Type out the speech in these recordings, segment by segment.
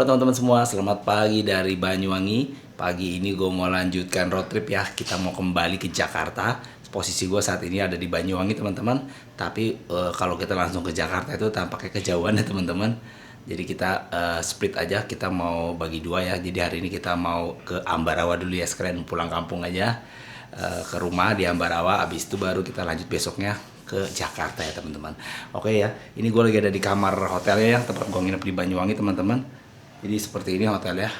Halo teman-teman semua, selamat pagi dari Banyuwangi. Pagi ini gue mau lanjutkan road trip ya. Kita mau kembali ke Jakarta. Posisi gue saat ini ada di Banyuwangi teman-teman. Tapi kalau kita langsung ke Jakarta itu tampaknya kejauhan ya teman-teman. Jadi kita split aja, kita mau bagi dua ya. Jadi hari ini kita mau ke Ambarawa dulu ya, sekalian pulang kampung aja. Ke rumah di Ambarawa, habis itu baru kita lanjut besoknya ke Jakarta ya teman-teman. Oke ya, ini gue lagi ada di kamar hotelnya ya, tempat gue nginep di Banyuwangi teman-teman. Jadi seperti ini hotel ya.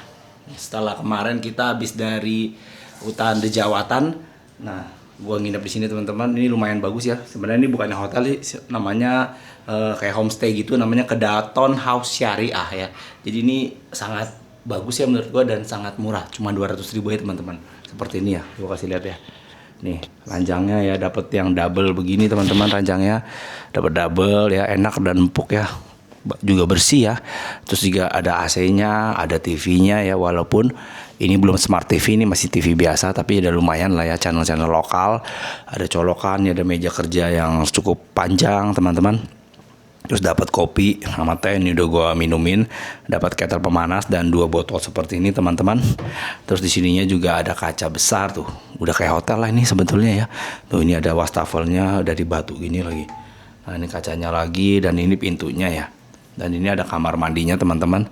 Setelah kemarin kita habis dari hutan Dejawatan, nah gue nginep di sini teman-teman. Ini lumayan bagus ya. Sebenarnya ini bukannya hotel, namanya kayak homestay gitu, namanya Kedaton House Syariah ya. Jadi ini sangat bagus ya menurut gue dan sangat murah, cuma 200.000 ya teman-teman. Seperti ini ya, gue kasih lihat ya. Nih ranjangnya ya, dapat yang double begini teman-teman, ranjangnya dapat double ya, enak dan empuk ya, juga bersih ya. Terus juga ada AC-nya, ada TV-nya ya, walaupun ini belum smart TV, ini masih TV biasa, tapi udah lumayan lah ya, channel-channel lokal. Ada colokan ya, ada meja kerja yang cukup panjang teman-teman. Terus dapat kopi sama teh, ini udah gua minumin. Dapat kettle pemanas dan 2 botol seperti ini teman-teman. Terus di sininya juga ada kaca besar tuh. Udah kayak hotel lah ini sebetulnya ya. Tuh ini ada wastafelnya dari batu gini lagi. Nah ini kacanya lagi dan ini pintunya ya. Dan ini ada kamar mandinya teman-teman.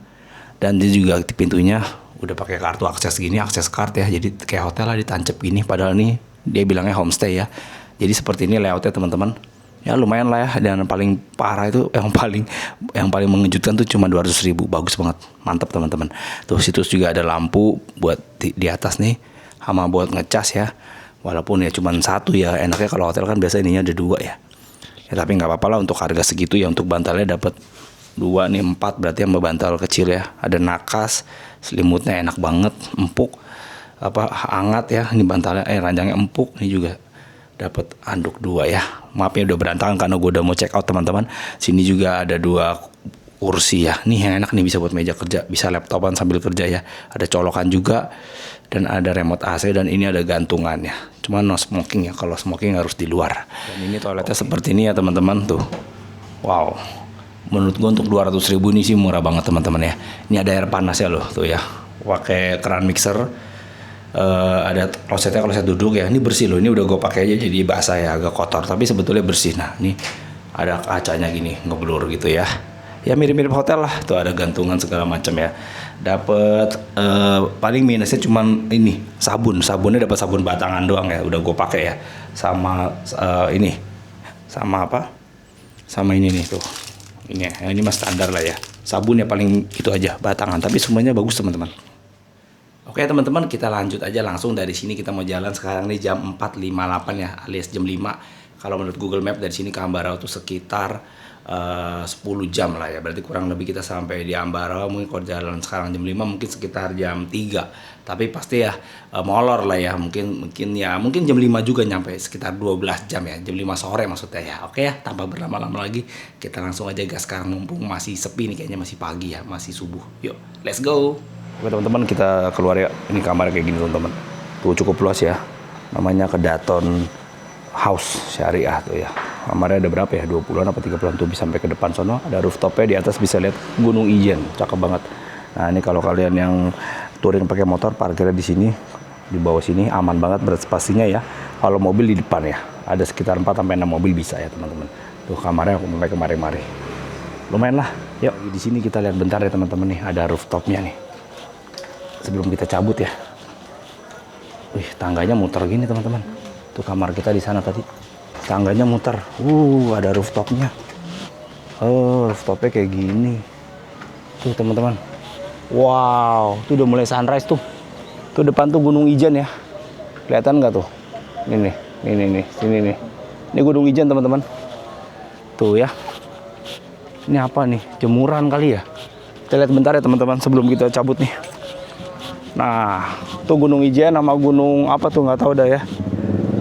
Dan dia juga pintunya udah pakai kartu akses gini, akses card ya. Jadi kayak hotel lah, ditancap gini. Padahal nih dia bilangnya homestay ya. Jadi seperti ini layoutnya teman-teman. Ya lumayan lah ya. Dan paling parah itu yang paling mengejutkan tuh cuma 200.000. Bagus banget, mantap teman-teman. Tuh situs juga ada lampu buat di atas nih, sama buat ngecas ya. Walaupun ya cuma satu ya. Enaknya kalau hotel kan biasa ininya ada 2 ya. Ya tapi nggak apa-apa lah untuk harga segitu ya. Untuk bantalnya dapat 2 nih, 4 berarti yang bantal kecil ya. Ada nakas, selimutnya enak banget, empuk, hangat ya. Ini bantalnya ranjangnya empuk. Ini juga dapat anduk 2 ya. Maaf ya udah berantakan karena gue udah mau check out teman-teman. Sini juga ada 2 kursi ya. Nih yang enak nih, bisa buat meja kerja, bisa laptopan sambil kerja ya. Ada colokan juga dan ada remote AC dan ini ada gantungannya. Cuma no smoking ya. Kalau smoking harus di luar. Dan ini toiletnya seperti ini ya teman-teman tuh. Wow. Menurut gue untuk 200.000 ini sih murah banget teman-teman ya. Ini ada air panasnya loh tuh ya. Pakai keran mixer. Ada kloset duduk ya. Ini bersih loh. Ini udah gue pakai aja jadi basah ya, agak kotor tapi sebetulnya bersih. Nah ini ada kacanya gini, ngeblur gitu ya. Ya mirip-mirip hotel lah. Tuh ada gantungan segala macam ya. Dapat paling minusnya cuman ini sabunnya dapat sabun batangan doang ya. Udah gue pakai ya. Sama ini, sama apa? Sama ini nih tuh. Ini mah standar lah ya. Sabun ya paling itu aja batangan. Tapi semuanya bagus teman-teman. Oke teman-teman, kita lanjut aja langsung dari sini. Kita mau jalan sekarang nih jam 4.58 ya, alias jam 5. Kalau menurut Google Map dari sini ke Ambarawa itu sekitar 10 jam lah ya. Berarti kurang lebih kita sampai di Ambarawa mungkin kalau jalan sekarang jam 5 mungkin sekitar jam 3. Tapi pasti ya molor lah ya. Mungkin jam 5 juga nyampe, sekitar 12 jam ya. Jam 5 sore maksudnya ya. Oke ya, tanpa berlama-lama lagi kita langsung aja gas sekarang, mumpung masih sepi nih, kayaknya masih pagi ya, masih subuh. Yuk, let's go. Oke teman-teman, kita keluar ya. Ini kamar kayak gini teman-teman. Tuh cukup luas ya. Namanya Kedaton House Syariah tuh ya. Kamarnya ada berapa ya? 20-an apa 30-an tuh, bisa sampai ke depan sono. Ada rooftopnya, di atas bisa lihat Gunung Ijen. Cakep banget. Nah, ini kalau kalian yang touring pakai motor, parkirnya di sini, di bawah sini aman banget pastinya ya. Kalau mobil di depan ya. Ada sekitar 4 sampai 6 mobil bisa ya, teman-teman. Tuh kamarnya aku sampai kemari-mari. Lumayan lah. Yuk, di sini kita lihat bentar ya, teman-teman nih. Ada rooftopnya nih. Sebelum kita cabut ya. Wih, tangganya muter gini teman-teman. Tuh kamar kita di sana tadi. Tangganya muter. Ada rooftopnya. Rooftopnya kayak gini. Tuh teman-teman. Wow, tuh udah mulai sunrise tuh. Tuh depan tuh Gunung Ijen ya. Kelihatan nggak tuh? Ini sini nih. Ini Gunung Ijen teman-teman. Tuh ya. Ini apa nih? Jemuran kali ya. Kita lihat bentar ya teman-teman sebelum kita cabut nih. Nah, tuh Gunung Ijen sama gunung apa tuh nggak tahu dah ya.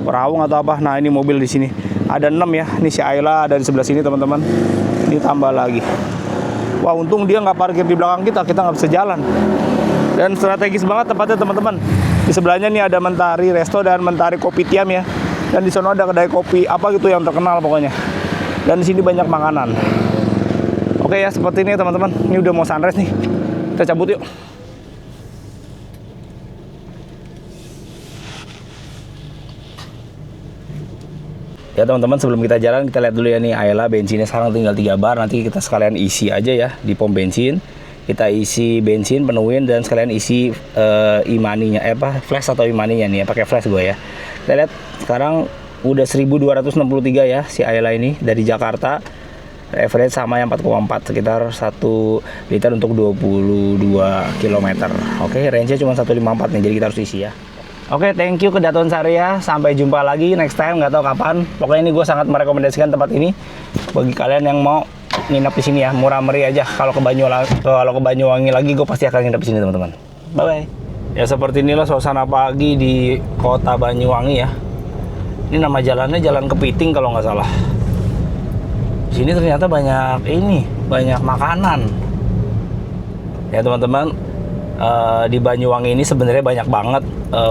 Perahu atau apa. Nah, ini mobil di sini. Ada 6 ya. Ini si Ayla ada di sebelah sini teman-teman. Ini tambah lagi. Wah, untung dia nggak parkir di belakang kita nggak bisa jalan. Dan strategis banget tempatnya teman-teman. Di sebelahnya nih ada Mentari Resto dan Mentari Kopi Tiam ya. Dan di sana ada kedai kopi apa gitu yang terkenal pokoknya. Dan di sini banyak makanan. Oke ya, seperti ini teman-teman. Ini udah mau sunrise nih. kita cabut yuk. Ya teman-teman, sebelum kita jalan kita lihat dulu ya nih Ayla bensinnya sekarang tinggal 3 bar. Nanti kita sekalian isi aja ya di pom bensin. Kita isi bensin, penuhin, dan sekalian isi e-money-nya, flash atau e-money-nya nih ya, pakai flash gue ya. Kita lihat sekarang udah 1263 ya si Ayla ini dari Jakarta. Average sama yang 4,4, sekitar 1 liter untuk 22 km. Oke, range-nya cuma 154 nih, jadi kita harus isi ya. Oke, thank you ke Daton Sari ya. Sampai jumpa lagi next time, nggak tahu kapan. Pokoknya ini gue sangat merekomendasikan tempat ini bagi kalian yang mau nginep di sini ya. Murah meriah aja. Kalau ke Banyuwangi lagi, gue pasti akan nginep di sini teman-teman. Bye bye. Ya seperti inilah suasana pagi di kota Banyuwangi ya. Ini nama jalannya Jalan Kepiting kalau nggak salah. Di sini ternyata banyak makanan. Ya teman-teman. Di Banyuwangi ini sebenarnya banyak banget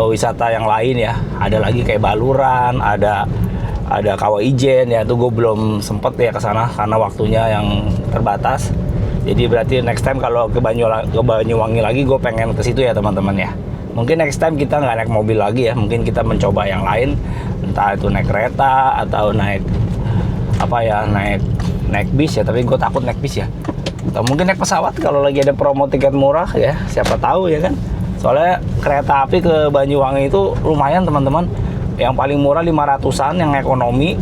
wisata yang lain ya. Ada lagi kayak Baluran, ada Kawah Ijen ya. Tuh gue belum sempet ya ke sana karena waktunya yang terbatas. Jadi berarti next time kalau ke Banyuwangi lagi gue pengen ke situ ya teman-teman ya. Mungkin next time kita nggak naik mobil lagi ya. Mungkin kita mencoba yang lain, entah itu naik kereta atau naik bis ya. Tapi gue takut naik bis ya. Atau mungkin naik pesawat kalau lagi ada promo tiket murah ya, siapa tahu ya kan. Soalnya kereta api ke Banyuwangi itu lumayan teman-teman. Yang paling murah 500-an, yang ekonomi,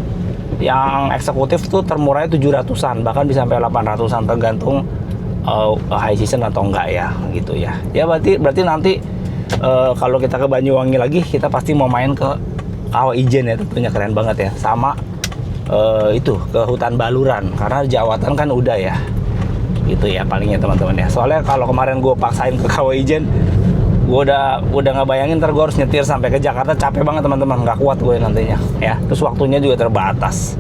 yang eksekutif tuh termurahnya 700-an, bahkan bisa sampai 800-an tergantung high season atau enggak ya, gitu ya. Ya berarti nanti kalau kita ke Banyuwangi lagi, kita pasti mau main ke Kawah Ijen ya, tentunya keren banget ya. Sama ke hutan Baluran, karena Jawatan kan udah ya. Gitu ya palingnya teman-teman ya. Soalnya kalau kemarin gue paksain ke Kawah Ijen, gue udah nggak bayangin ntar gue harus nyetir sampai ke Jakarta, capek banget teman-teman, nggak kuat gue nantinya ya. Terus waktunya juga terbatas,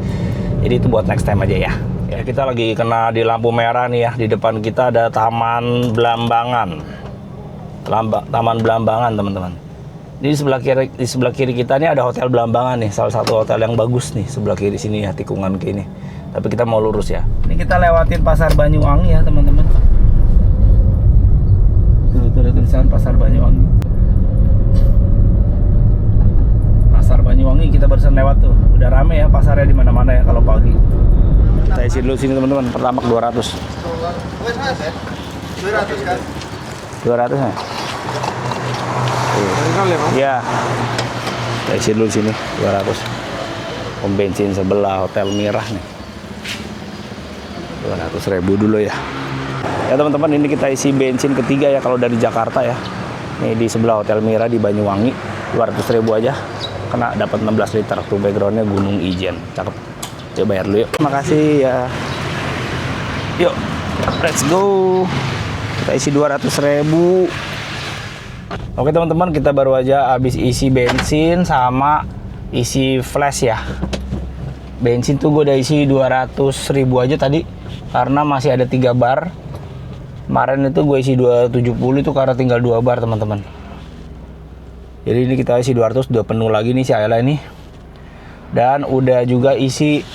jadi itu buat next time aja ya. Ya kita lagi kena di lampu merah nih ya. Di depan kita ada Taman Blambangan, Taman Blambangan teman-teman. Di sebelah kiri kita nih ada Hotel Blambangan nih, salah satu hotel yang bagus nih sebelah kiri sini ya, tikungan kayak ini. Tapi kita mau lurus ya. Ini kita lewatin Pasar Banyuwangi ya teman-teman. Tuh ada tulisan Pasar Banyuwangi. Pasar Banyuwangi kita barusan lewat tuh. Udah rame ya pasarnya di mana-mana ya kalau pagi. Kita isi dulu sini teman-teman. Pertamax 200. 200 kan? 200 ya? Iya. Kita isi dulu sini 200. Pom bensin sebelah Hotel Mirah nih. 200.000 dulu ya. Ya teman-teman, ini kita isi bensin ketiga ya kalau dari Jakarta ya. Ini di sebelah Hotel Mira di Banyuwangi, 200.000 aja. Kena dapat 16 liter. Tuh backgroundnya Gunung Ijen, cakep. Coba bayar dulu yuk. Makasih ya. Yuk, let's go. Kita isi 200.000. Oke teman-teman, kita baru aja habis isi bensin sama isi flash ya. Bensin tuh gue udah isi 200.000 aja tadi, karena masih ada 3 bar. Kemarin itu gue isi 270 itu karena tinggal 2 bar teman-teman. Jadi ini kita isi 200, udah penuh lagi nih si Ayla ini. Dan udah juga isi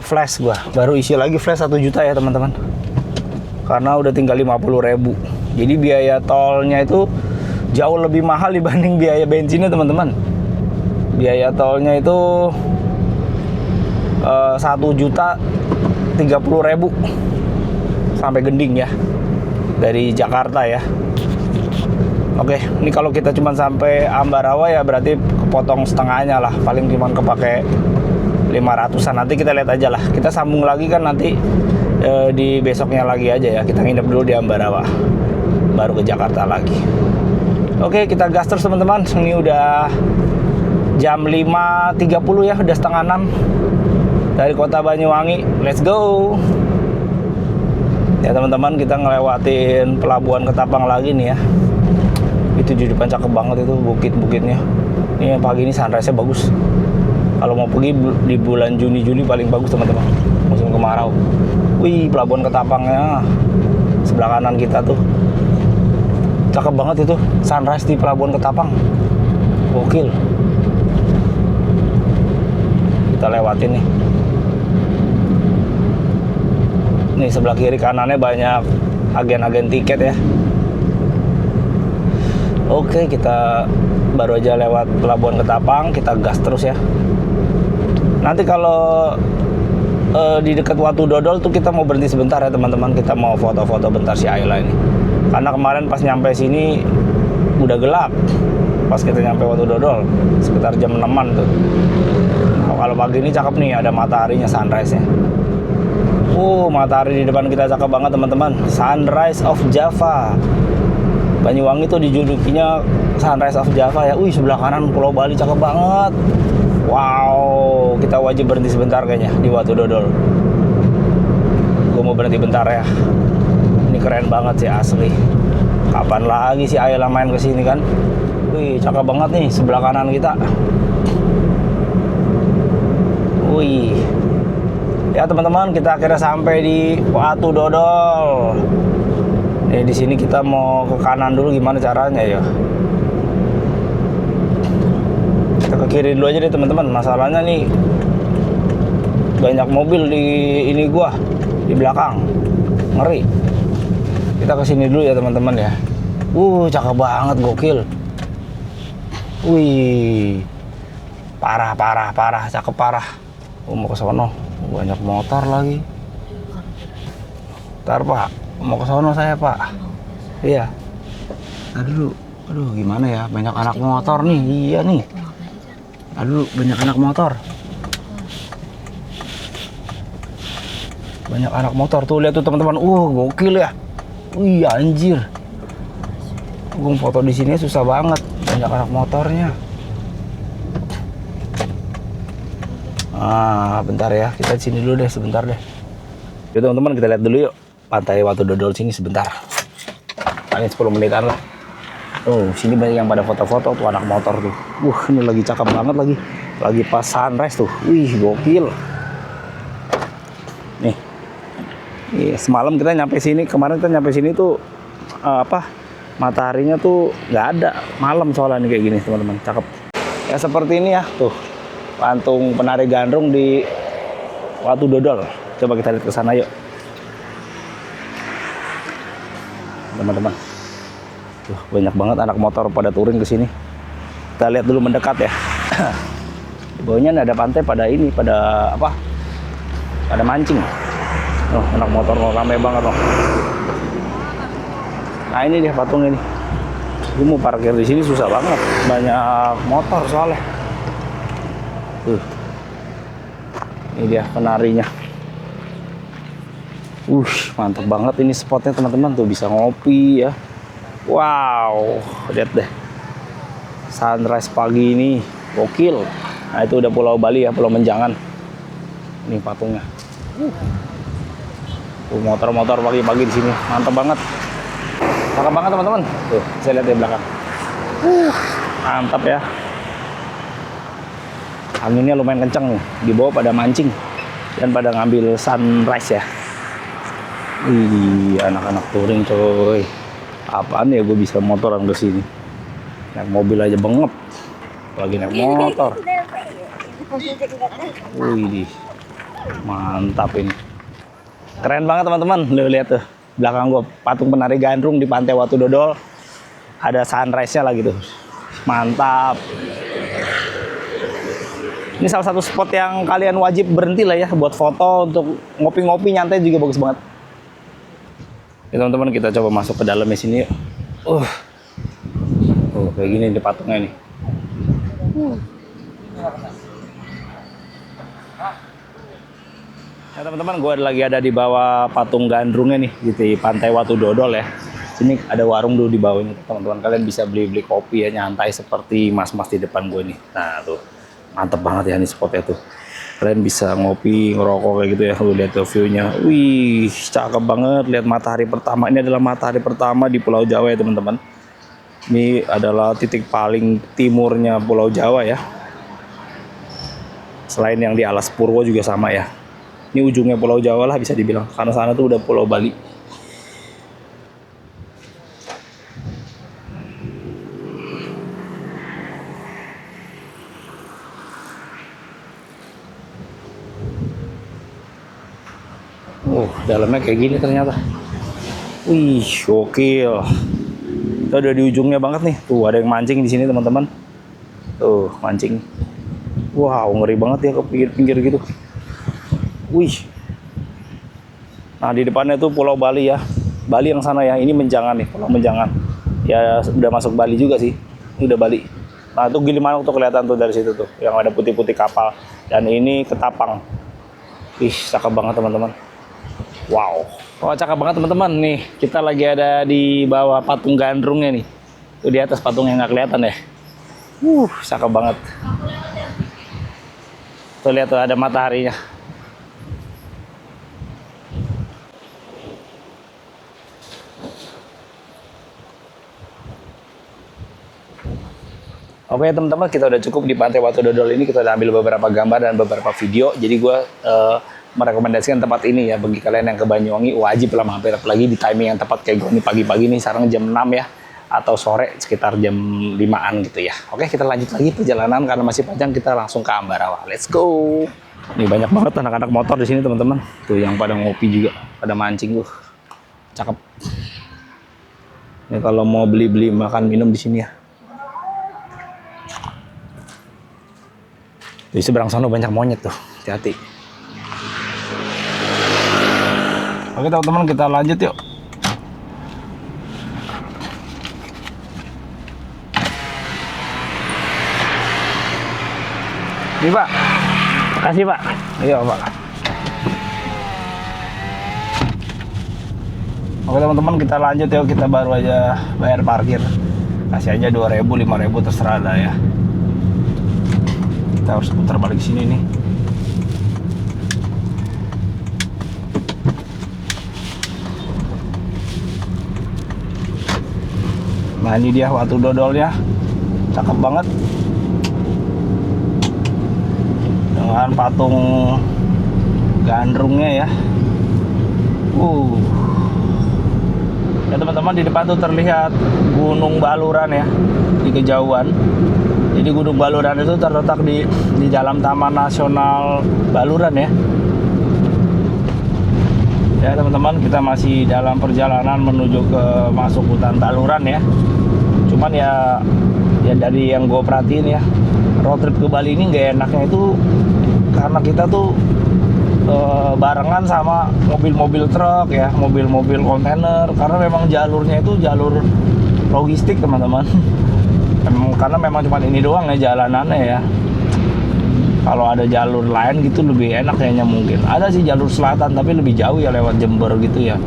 flash gua. Baru isi lagi flash 1 juta ya teman-teman. Karena udah tinggal 50.000. Jadi biaya tolnya itu jauh lebih mahal dibanding biaya bensinnya teman-teman. Biaya tolnya itu 1.030.000 sampai Gending ya, dari Jakarta ya. Oke, ini kalau kita cuma sampai Ambarawa ya berarti kepotong setengahnya lah, paling cuma kepake 500-an. Nanti kita lihat aja lah, kita sambung lagi kan nanti di besoknya lagi aja ya. Kita nginep dulu di Ambarawa, baru ke Jakarta lagi. Oke, kita gas terus teman-teman. Ini udah jam 5.30 ya, udah setengah 6 dari kota Banyuwangi. Let's go. Ya teman-teman, kita ngelewatin Pelabuhan Ketapang lagi nih ya. Itu di depan cakep banget itu bukit-bukitnya. Ini pagi ini sunrise-nya bagus. Kalau mau pergi di bulan Juni-Juli paling bagus teman-teman, musim kemarau. Wih, Pelabuhan Ketapangnya sebelah kanan kita tuh. Cakep banget itu sunrise di Pelabuhan Ketapang. Gokil. Kita lewatin nih. Nih sebelah kiri kanannya banyak agen-agen tiket ya. Oke, kita baru aja lewat Pelabuhan Ketapang, kita gas terus ya. Nanti kalau di dekat Watu Dodol tuh kita mau berhenti sebentar ya teman-teman. Kita mau foto-foto bentar si Ayla ini. Karena kemarin pas nyampe sini udah gelap. Pas kita nyampe Watu Dodol sekitar jam 6-an tuh. Nah, kalau pagi ini cakep nih, ada mataharinya, sunrise-nya. Matahari di depan kita cakep banget teman-teman. Sunrise of Java. Banyuwangi tuh dijulukinya Sunrise of Java ya. Sebelah kanan Pulau Bali cakep banget. Wow, kita wajib berhenti sebentar kayaknya di Watu Dodol. Gue mau berhenti bentar ya. Ini keren banget sih asli. Kapan lagi si Ayla main kesini kan? Cakep banget nih sebelah kanan kita. Ya teman-teman, kita akhirnya sampai di Watu Dodol. Di sini kita mau ke kanan dulu, gimana caranya ya? Kita ke kiri dulu aja deh teman-teman. Masalahnya nih banyak mobil di ini gua di belakang, ngeri. Kita ke sini dulu ya teman-teman ya. Cakep banget, gokil. Parah, cakep parah. Mau ke sono, banyak motor lagi. Ntar Pak, mau ke sono saya Pak. Iya. Aduh, gimana ya? Banyak anak motor nih. Iya nih. Banyak anak motor. Banyak anak motor tuh, lihat tuh teman-teman. Gokil ya. Anjir. Gue foto di sini susah banget. Banyak anak motornya. Bentar ya. Kita di sini dulu deh, sebentar deh. Yuk teman-teman, kita lihat dulu yuk pantai Watu Dodol sini sebentar. Paling 10 menitan lah. Sini banyak yang pada foto-foto tuh anak motor tuh. Ini lagi cakep banget lagi. Lagi pas sunrise tuh. Gokil. Nih. Semalam kita nyampe sini, kemarin kita nyampe sini tuh mataharinya tuh nggak ada. Malam soalnya nih kayak gini, teman-teman. Cakep. Ya seperti ini ya, tuh. Patung penari gandrung di Watu Dodol. Coba kita lihat ke sana yuk. Teman-teman. Tuh, banyak banget anak motor pada touring ke sini. Kita lihat dulu mendekat ya. Di bawahnya ada pantai pada ini, pada mancing. Anak motor ramai banget loh. Nah, ini dia patungnya nih. Gue mau parkir di sini susah banget. Banyak motor soalnya. Ini dia penarinya. Mantap banget ini spotnya teman-teman, tuh bisa ngopi ya. Wow, lihat deh. Sunrise pagi ini, gokil. Nah, itu udah Pulau Bali ya, Pulau Menjangan. Ini patungnya. Motor-motor pagi-pagi di sini, mantap banget. Cakep banget teman-teman. Tuh, saya lihat di belakang. Mantap ya. Anginnya lumayan kencang nih. Di bawah pada mancing dan pada ngambil sunrise ya. Anak-anak touring coy. Apaan ya gue bisa motoran ke sini. Naik mobil aja bengep. Lagi naik motor. Mantap ini. Keren banget teman-teman. Lihat tuh. Belakang gue patung penari gandrung di pantai Watu Dodol. Ada sunrise-nya lagi tuh. Mantap. Ini salah satu spot yang kalian wajib berhenti lah ya buat foto, untuk ngopi-ngopi nyantai juga bagus banget. Ya teman-teman, kita coba masuk ke dalamnya sini yuk. Kayak gini di patungnya nih. Ya teman-teman, gue lagi ada di bawah patung gandrungnya nih di pantai Watu Dodol ya. Sini ada warung dulu di bawahnya teman-teman. Kalian bisa beli-beli kopi ya, nyantai seperti mas-mas di depan gue nih. Nah tuh. Mantep banget ya nih spotnya tuh. Kalian bisa ngopi, ngerokok kayak gitu ya. Lu lihat tuh view-nya. Cakep banget. Lihat matahari pertama. Ini adalah matahari pertama di Pulau Jawa ya teman-teman. Ini adalah titik paling timurnya Pulau Jawa ya. Selain yang di Alas Purwo juga sama ya. Ini ujungnya Pulau Jawa lah bisa dibilang. Karena sana tuh udah Pulau Bali. Dalamnya kayak gini ternyata. Wih, gokil. Kita udah di ujungnya banget nih. Tuh ada yang mancing di sini teman-teman. Tuh mancing. Wow, ngeri banget ya ke pinggir-pinggir gitu. Wih. Nah di depannya tuh Pulau Bali ya. Bali yang sana ya. Ini Menjangan nih, Pulau Menjangan. Ya udah masuk Bali juga sih. Ini udah Bali. Nah itu Gilimanuk tuh kelihatan tuh dari situ tuh. Yang ada putih-putih kapal. Dan ini Ketapang. Ih, cakep banget teman-teman. Wow. Oh, cakep banget teman-teman. Nih, kita lagi ada di bawah patung gandrungnya nih. Tuh di atas patung yang nggak kelihatan ya. Cakep banget. Tuh lihat tuh ada mataharinya. Oke teman-teman, kita udah cukup di Pantai Watu Dodol ini. Kita udah ambil beberapa gambar dan beberapa video. Jadi gue merekomendasikan tempat ini ya bagi kalian yang ke Banyuwangi, wajib lah mampir, apalagi di timing yang tepat kayak gue nih pagi-pagi nih. Sekarang jam 6 ya, atau sore sekitar jam 5-an gitu ya. Oke, kita lanjut lagi perjalanan karena masih panjang. Kita langsung ke Ambarawa. Let's go. Nih banyak banget anak-anak motor di sini teman-teman. Tuh yang pada ngopi juga, pada mancing tuh. Cakep. Ini kalau mau beli-beli makan minum di sini ya. Di seberang sana banyak monyet tuh, hati-hati. Oke teman-teman, kita lanjut yuk. Ini Pak, makasih Pak. Iya Pak. Oke teman-teman, kita lanjut yuk. Kita baru aja bayar parkir. Kasih aja 2.000, 5.000 terserah dah ya. Kita harus putar balik sini nih. Nah ini dia Watu Dodolnya, cakep banget. Dengan patung gandrungnya ya. Ya teman-teman, di depan tuh terlihat Gunung Baluran ya, di kejauhan. Jadi Gunung Baluran itu terletak di dalam Taman Nasional Baluran ya. Ya teman-teman, kita masih dalam perjalanan menuju ke masuk hutan Baluran ya. Cuman ya dari yang gue perhatiin ya, road trip ke Bali ini nggak enaknya itu karena kita tuh barengan sama mobil-mobil truk ya, mobil-mobil kontainer, karena memang jalurnya itu jalur logistik teman-teman. Karena memang cuma ini doang ya jalanannya ya. Kalau ada jalur lain gitu lebih enak kayaknya mungkin. Ada sih jalur selatan tapi lebih jauh ya, lewat Jember gitu ya.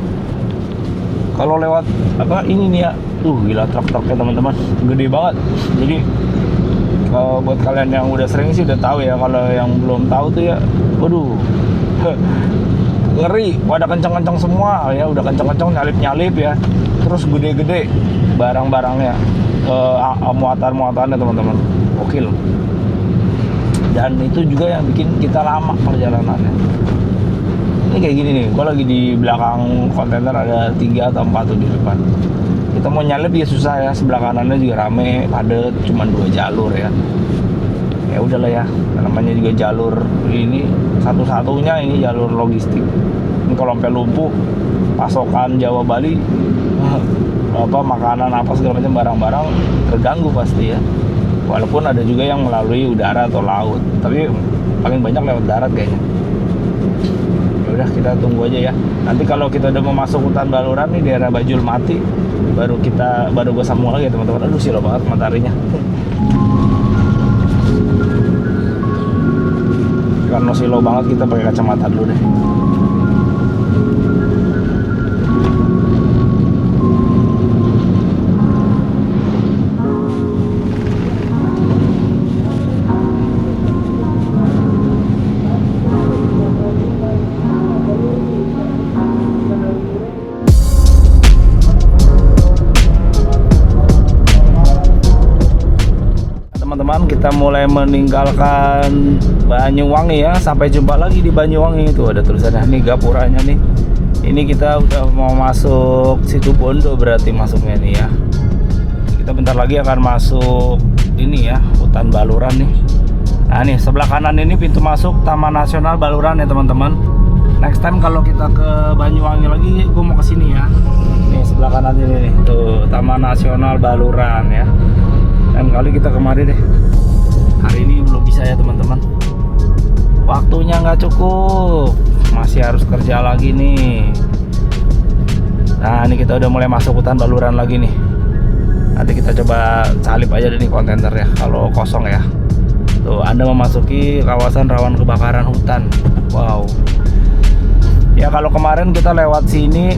Kalau lewat apa ini nih ya, gila truk-truknya teman-teman, gede banget. Jadi kalau buat kalian yang udah sering sih udah tahu ya. Kalau yang belum tahu tuh ya, waduh, ngeri. Pada kencang-kencang semua ya, udah kencang-kencang nyalip-nyalip ya. Terus gede-gede barang-barangnya. Muatan-muatannya teman-teman, gokil. Dan itu juga yang bikin kita lama perjalanannya. Ini kayak gini nih, gue lagi di belakang kontainer ada 3 atau 4 tuh di depan. Kita mau nyalip ya susah ya, sebelah kanannya juga rame, padet, cuma 2 jalur ya. Ya udahlah ya, namanya juga jalur ini satu-satunya, ini jalur logistik. Ini kalau sampai lumpuh pasokan Jawa Bali, makanan apa segala macam barang-barang terganggu pasti ya. Walaupun ada juga yang melalui udara atau laut, tapi paling banyak lewat darat kayaknya. Ya udah, kita tunggu aja ya. Nanti kalau kita udah mau masuk hutan Baluran nih, daerah Bajul Mati, baru gue sambung lagi ya teman-teman. Aduh silau banget mataharinya. Karena silau banget, kita pakai kacamata dulu deh. Teman-teman, kita mulai meninggalkan Banyuwangi ya. Sampai jumpa lagi di Banyuwangi. Itu ada tulisannya nih, gapuranya nih. Ini kita udah mau masuk Situbondo berarti masuknya nih ya. Kita bentar lagi akan masuk ini ya, hutan Baluran nih. Nah nih sebelah kanan ini pintu masuk Taman Nasional Baluran ya teman-teman. Next time kalau kita ke Banyuwangi lagi, gue mau kesini ya. Nih sebelah kanan ini nih, tuh Taman Nasional Baluran ya. Dan kali kita kemarin deh. Hari ini belum bisa ya teman-teman. Waktunya nggak cukup, masih harus kerja lagi nih. Nah ini kita udah mulai masuk hutan Baluran lagi nih. Nanti kita coba salip aja deh nih kontainer ya, kalau kosong ya. Tuh Anda memasuki kawasan rawan kebakaran hutan. Wow. Ya kalau kemarin kita lewat sini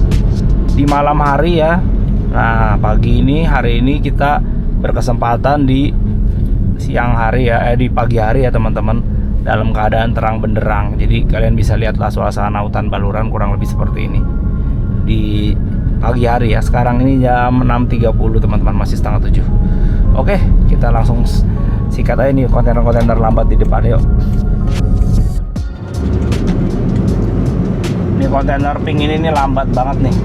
di malam hari ya. Nah pagi ini, hari ini kita berkesempatan di siang hari ya, di pagi hari ya teman-teman, dalam keadaan terang benderang. Jadi kalian bisa lihatlah suasana hutan Baluran kurang lebih seperti ini di pagi hari ya. Sekarang ini jam 6.30 teman-teman, masih setengah 7. Oke, kita langsung sikat aja nih kontainer-kontainer lambat di depan yuk. Ini kontainer pink ini nih lambat banget nih.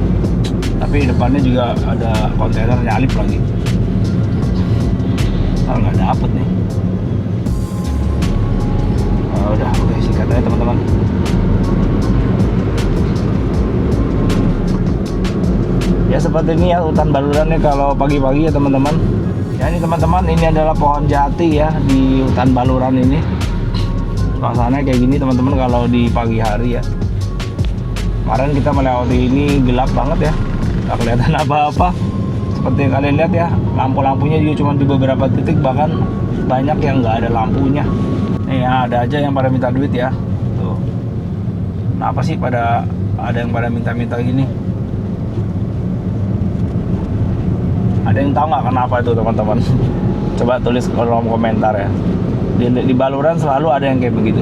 Tapi depannya juga ada kontainer nyalip lagi. Oh, nggak dapet nih. Oh, udah, oke sikat aja teman-teman. Ya seperti ini ya hutan Baluran nih kalau pagi-pagi ya teman-teman. Ya ini teman-teman, ini adalah pohon jati ya di hutan Baluran ini. Suasananya kayak gini teman-teman kalau di pagi hari ya. Kemarin kita melewati ini gelap banget ya, nggak kelihatan apa-apa. Seperti yang kalian lihat ya, lampu-lampunya juga cuma di beberapa titik, bahkan banyak yang nggak ada lampunya. Nih ya, ada aja yang pada minta duit ya. Tuh. Kenapa sih ada yang pada minta-minta gini? Ada yang tahu nggak kenapa itu teman-teman? Coba tulis di kolom komentar ya. Di Baluran selalu ada yang kayak begitu.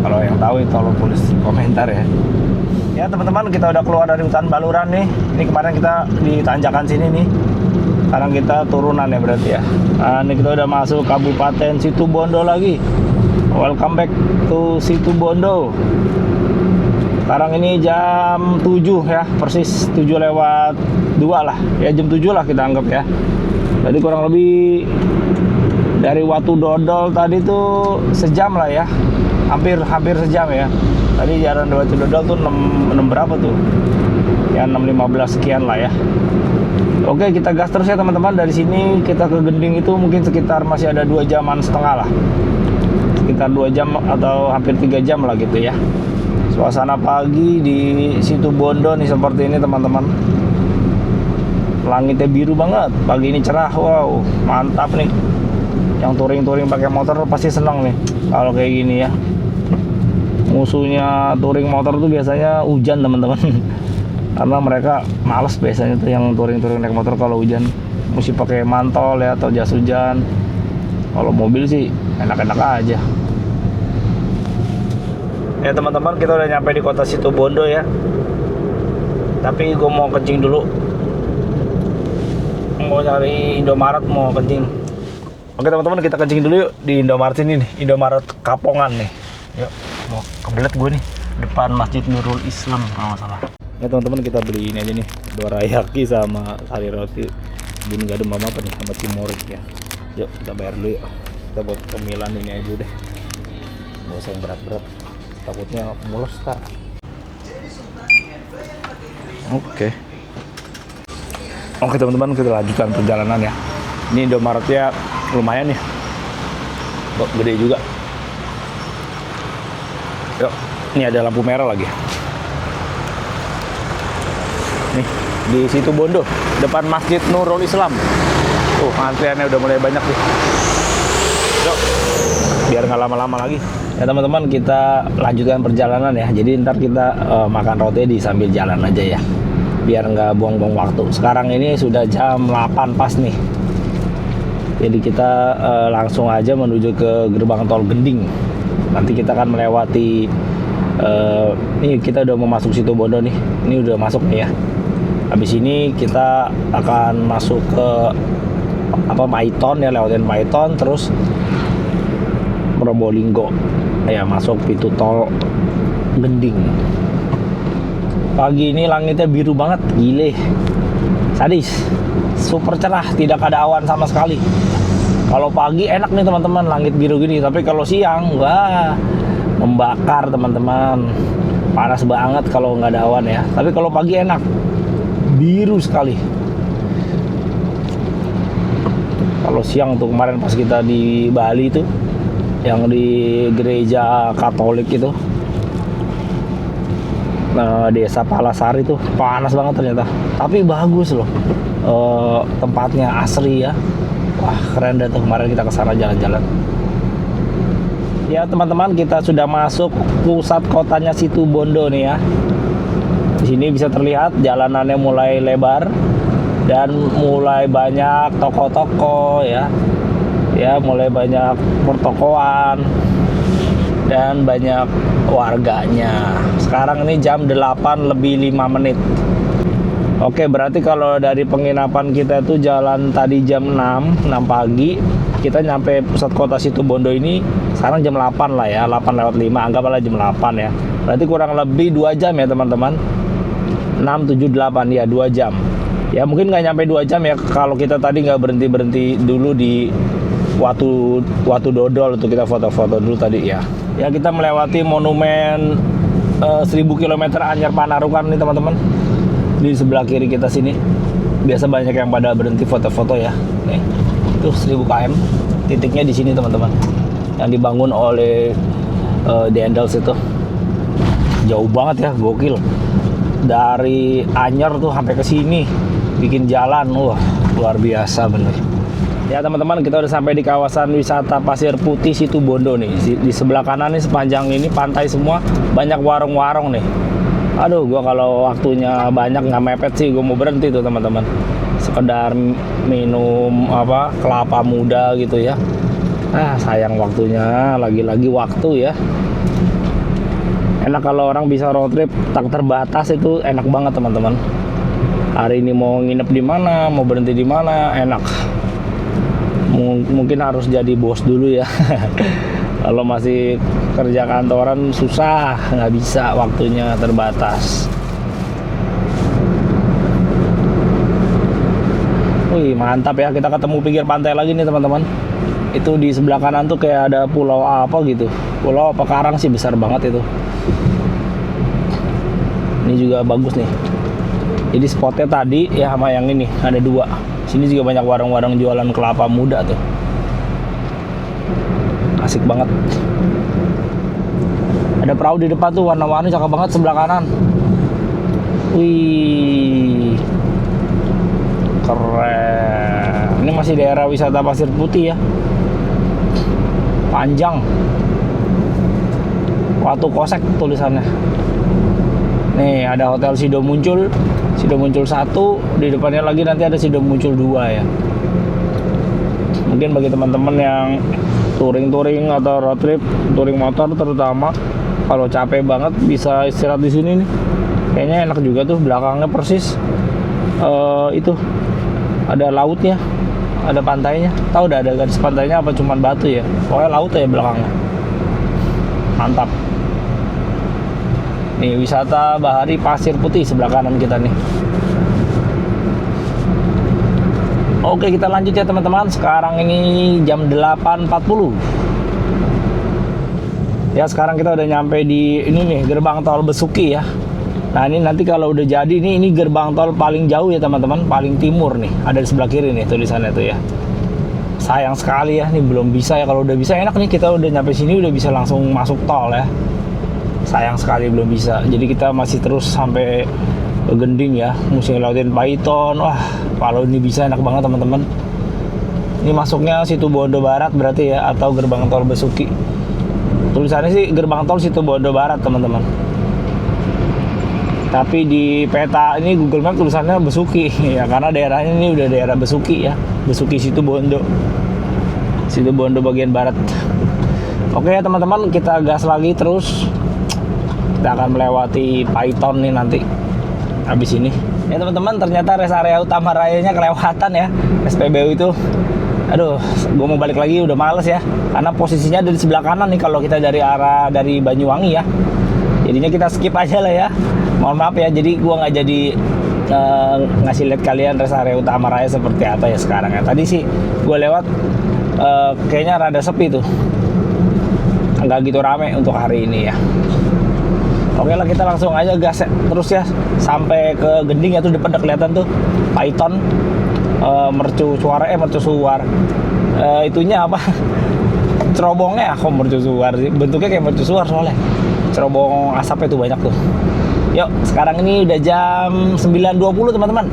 Kalau yang tahu itu tolong tulis komentar ya. Ya teman-teman, kita udah keluar dari hutan Baluran nih. Ini kemarin kita di tanjakan sini nih. Sekarang kita turunan ya berarti ya. Nah, ini kita udah masuk Kabupaten Situbondo lagi. Welcome back to Situbondo. Sekarang ini jam 7 ya, persis 7:02 lah. Ya jam 7 lah kita anggap ya. Jadi kurang lebih dari Watu Dodol tadi tuh sejam lah ya. Hampir sejam ya. Tadi jalan Watu Dodol tuh 6 berapa tuh? Ya 6.15 sekian lah ya. Oke, kita gas terus ya teman-teman. Dari sini kita ke Gending itu mungkin sekitar masih ada 2 jaman setengah lah. Sekitar 2 jam atau hampir 3 jam lah gitu ya. Suasana pagi di Situbondo nih seperti ini teman-teman. Langitnya biru banget. Pagi ini cerah. Wow, mantap nih. Yang touring pakai motor pasti senang nih kalau kayak gini ya. Musuhnya touring motor tuh biasanya hujan teman-teman. Karena mereka males biasanya tuh yang touring naik motor kalau hujan, mesti pakai mantol ya atau jas hujan. Kalau mobil sih enak-enak aja. Ya teman-teman, kita udah nyampe di kota Situbondo ya. Tapi gue mau kencing dulu. Mau cari Indomaret, mau kencing. Oke teman-teman, kita kencing dulu yuk di Indomaret ini nih, Indomaret Kapongan nih. Yuk, mau kebelet gue nih depan Masjid Nurul Islam kalau nggak salah. Ya teman-teman, kita beli ini aja nih, dorayaki sama sari roti bun gadem mama apa nih sama cimorik ya. Yuk kita bayar dulu yuk. Kita buat pemilan ini aja deh, nggak usah yang berat-berat, takutnya mules tak. Oke teman-teman, kita lanjutkan perjalanan ya. Ini Indomaretnya lumayan ya, gede juga. Yuk, ini ada lampu merah lagi. Nih, di Situbondo, depan Masjid Nurul Islam. Antriannya udah mulai banyak nih. Yuk, biar nggak lama-lama lagi. Ya teman-teman, kita lanjutkan perjalanan ya. Jadi ntar kita makan roti di sambil jalan aja ya, biar nggak buang-buang waktu. Sekarang ini sudah jam 8 pas nih. Jadi kita langsung aja menuju ke gerbang tol Gending. Nanti kita akan melewati ini kita udah mau masuk Situbondo nih. Ini udah masuk nih ya. Habis ini kita akan masuk ke Paiton ya, lewatin Paiton terus Probolinggo. Ya, masuk pintu tol Gending. Pagi ini langitnya biru banget, gile. Sadis. Super cerah, tidak ada awan sama sekali. Kalau pagi enak nih teman-teman, langit biru gini, tapi kalau siang wah membakar teman-teman, panas banget kalau nggak ada awan ya. Tapi kalau pagi enak, biru sekali. Kalau siang tuh kemarin pas kita di Bali tuh, yang di gereja Katolik itu, desa Palasari tuh panas banget ternyata. Tapi bagus loh, tempatnya asri ya. Wah keren deh tuh, kemarin kita kesana jalan-jalan. Ya teman-teman, kita sudah masuk pusat kotanya Situbondo nih ya. Di sini bisa terlihat jalanannya mulai lebar dan mulai banyak toko-toko ya. Ya, mulai banyak pertokoan dan banyak warganya. Sekarang ini jam 8 lebih 5 menit. Oke, berarti kalau dari penginapan kita itu jalan tadi jam 6 pagi, kita nyampe pusat kota Situbondo ini sekarang jam 8 lah ya, 8 lewat 5, anggaplah jam 8 ya. Berarti kurang lebih 2 jam ya teman-teman. 6, 7, 8 ya, 2 jam. Ya mungkin nggak nyampe 2 jam ya kalau kita tadi nggak berhenti dulu di Watu Dodol untuk kita foto-foto dulu tadi ya. Ya kita melewati monumen 1000 km Anyar Panarukan nih teman-teman. Di sebelah kiri kita sini biasa banyak yang pada berhenti foto-foto ya. Nih, itu 1000 km. Titiknya di sini teman-teman. Yang dibangun oleh Dendels itu. Jauh banget ya, gokil. Dari Anyar tuh sampai ke sini bikin jalan, wah luar biasa bener. Ya teman-teman, kita udah sampai di kawasan wisata Pasir Putih Situbondo nih. Di sebelah kanan nih, sepanjang ini pantai semua, banyak warung-warung nih. Aduh, gua kalau waktunya banyak nggak mepet sih, gua mau berhenti tuh teman-teman. Sekedar minum kelapa muda gitu ya. Sayang waktunya, lagi-lagi waktu ya. Enak kalau orang bisa road trip tak terbatas, itu enak banget teman-teman. Hari ini mau nginep di mana, mau berhenti di mana, enak. Mungkin harus jadi bos dulu ya. Kalau masih kerja kantoran susah, nggak bisa, waktunya terbatas. Wih mantap ya, kita ketemu pinggir pantai lagi nih teman-teman. Itu di sebelah kanan tuh kayak ada pulau apa gitu, pulau apa karang sih, besar banget itu. Ini juga bagus nih. Jadi spotnya tadi ya sama yang ini ada 2. Sini juga banyak warung-warung jualan kelapa muda tuh. Asik banget. Ada perahu di depan tuh warna-warni, cakep banget sebelah kanan. Wih, keren. Ini masih daerah wisata Pasir Putih ya. Panjang. Watu Kosek tulisannya. Nih ada Hotel Sido Muncul 1, di depannya lagi nanti ada Sido Muncul 2 ya. Mungkin bagi teman-teman yang touring atau road trip, touring motor terutama, kalau capek banget bisa istirahat di sini nih. Kayaknya enak juga tuh, belakangnya persis itu ada lautnya, ada pantainya. Tahu udah ada garis pantainya apa cuman batu ya? Pokoknya laut ya belakangnya. Mantap. Nih wisata Bahari Pasir Putih sebelah kanan kita nih. Oke, kita lanjut ya teman-teman. Sekarang ini jam 8.40. Ya sekarang kita udah nyampe di ini nih, gerbang tol Besuki ya. Nah ini nanti kalau udah jadi ini gerbang tol paling jauh ya teman-teman, paling timur nih, ada di sebelah kiri nih tulisannya tuh ya. Sayang sekali ya, nih belum bisa ya. Kalau udah bisa enak nih, kita udah nyampe sini udah bisa langsung masuk tol ya. Sayang sekali belum bisa. Jadi kita masih terus sampai Gending ya, mesti ngelewatin Paiton. Wah, kalau ini bisa enak banget teman-teman. Ini masuknya Situbondo Barat berarti ya, atau gerbang tol Besuki. Tulisannya sih gerbang tol Situbondo Barat teman-teman. Tapi di peta ini Google Maps tulisannya Besuki ya, karena daerahnya ini udah daerah Besuki ya, Besuki Situbondo bagian barat. Oke ya teman-teman, kita gas lagi terus. Kita akan melewati Paiton nih nanti habis ini. Ya teman-teman, ternyata rest area utama rayanya kelewatan ya, SPBU itu. Aduh, gue mau balik lagi udah males ya, karena posisinya ada di sebelah kanan nih kalau kita dari Banyuwangi ya. Jadinya kita skip aja lah ya. Mohon maaf ya, jadi gue nggak jadi ngasih lihat kalian rest area utama raya seperti apa ya sekarang ya. Tadi sih gue lewat kayaknya rada sepi tuh. nggak gitu rame untuk hari ini ya. Oke lah, kita langsung aja gas terus ya sampai ke Gending ya. Tuh depan udah kelihatan tuh Python, mercusuar itunya apa cerobongnya, kok mercusuar sih, bentuknya kayak mercusuar soalnya cerobong asapnya tuh banyak tuh. Yuk, sekarang ini udah jam 9.20 teman-teman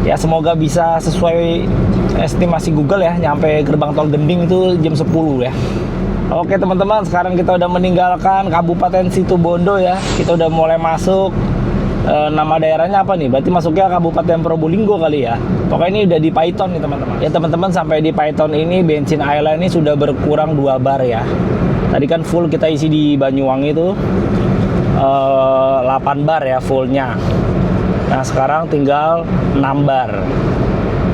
ya. Semoga bisa sesuai estimasi Google ya, nyampe gerbang tol Gending itu jam 10 ya. Oke teman-teman, sekarang kita udah meninggalkan Kabupaten Situbondo ya. Kita udah mulai masuk, nama daerahnya apa nih? Berarti masuknya Kabupaten Probolinggo kali ya. Pokoknya ini udah di Python nih teman-teman. Ya teman-teman, sampai di Python ini bensin Ayla ini sudah berkurang 2 bar ya. Tadi kan full kita isi di Banyuwangi itu 8 bar ya fullnya. Nah sekarang tinggal 6 bar.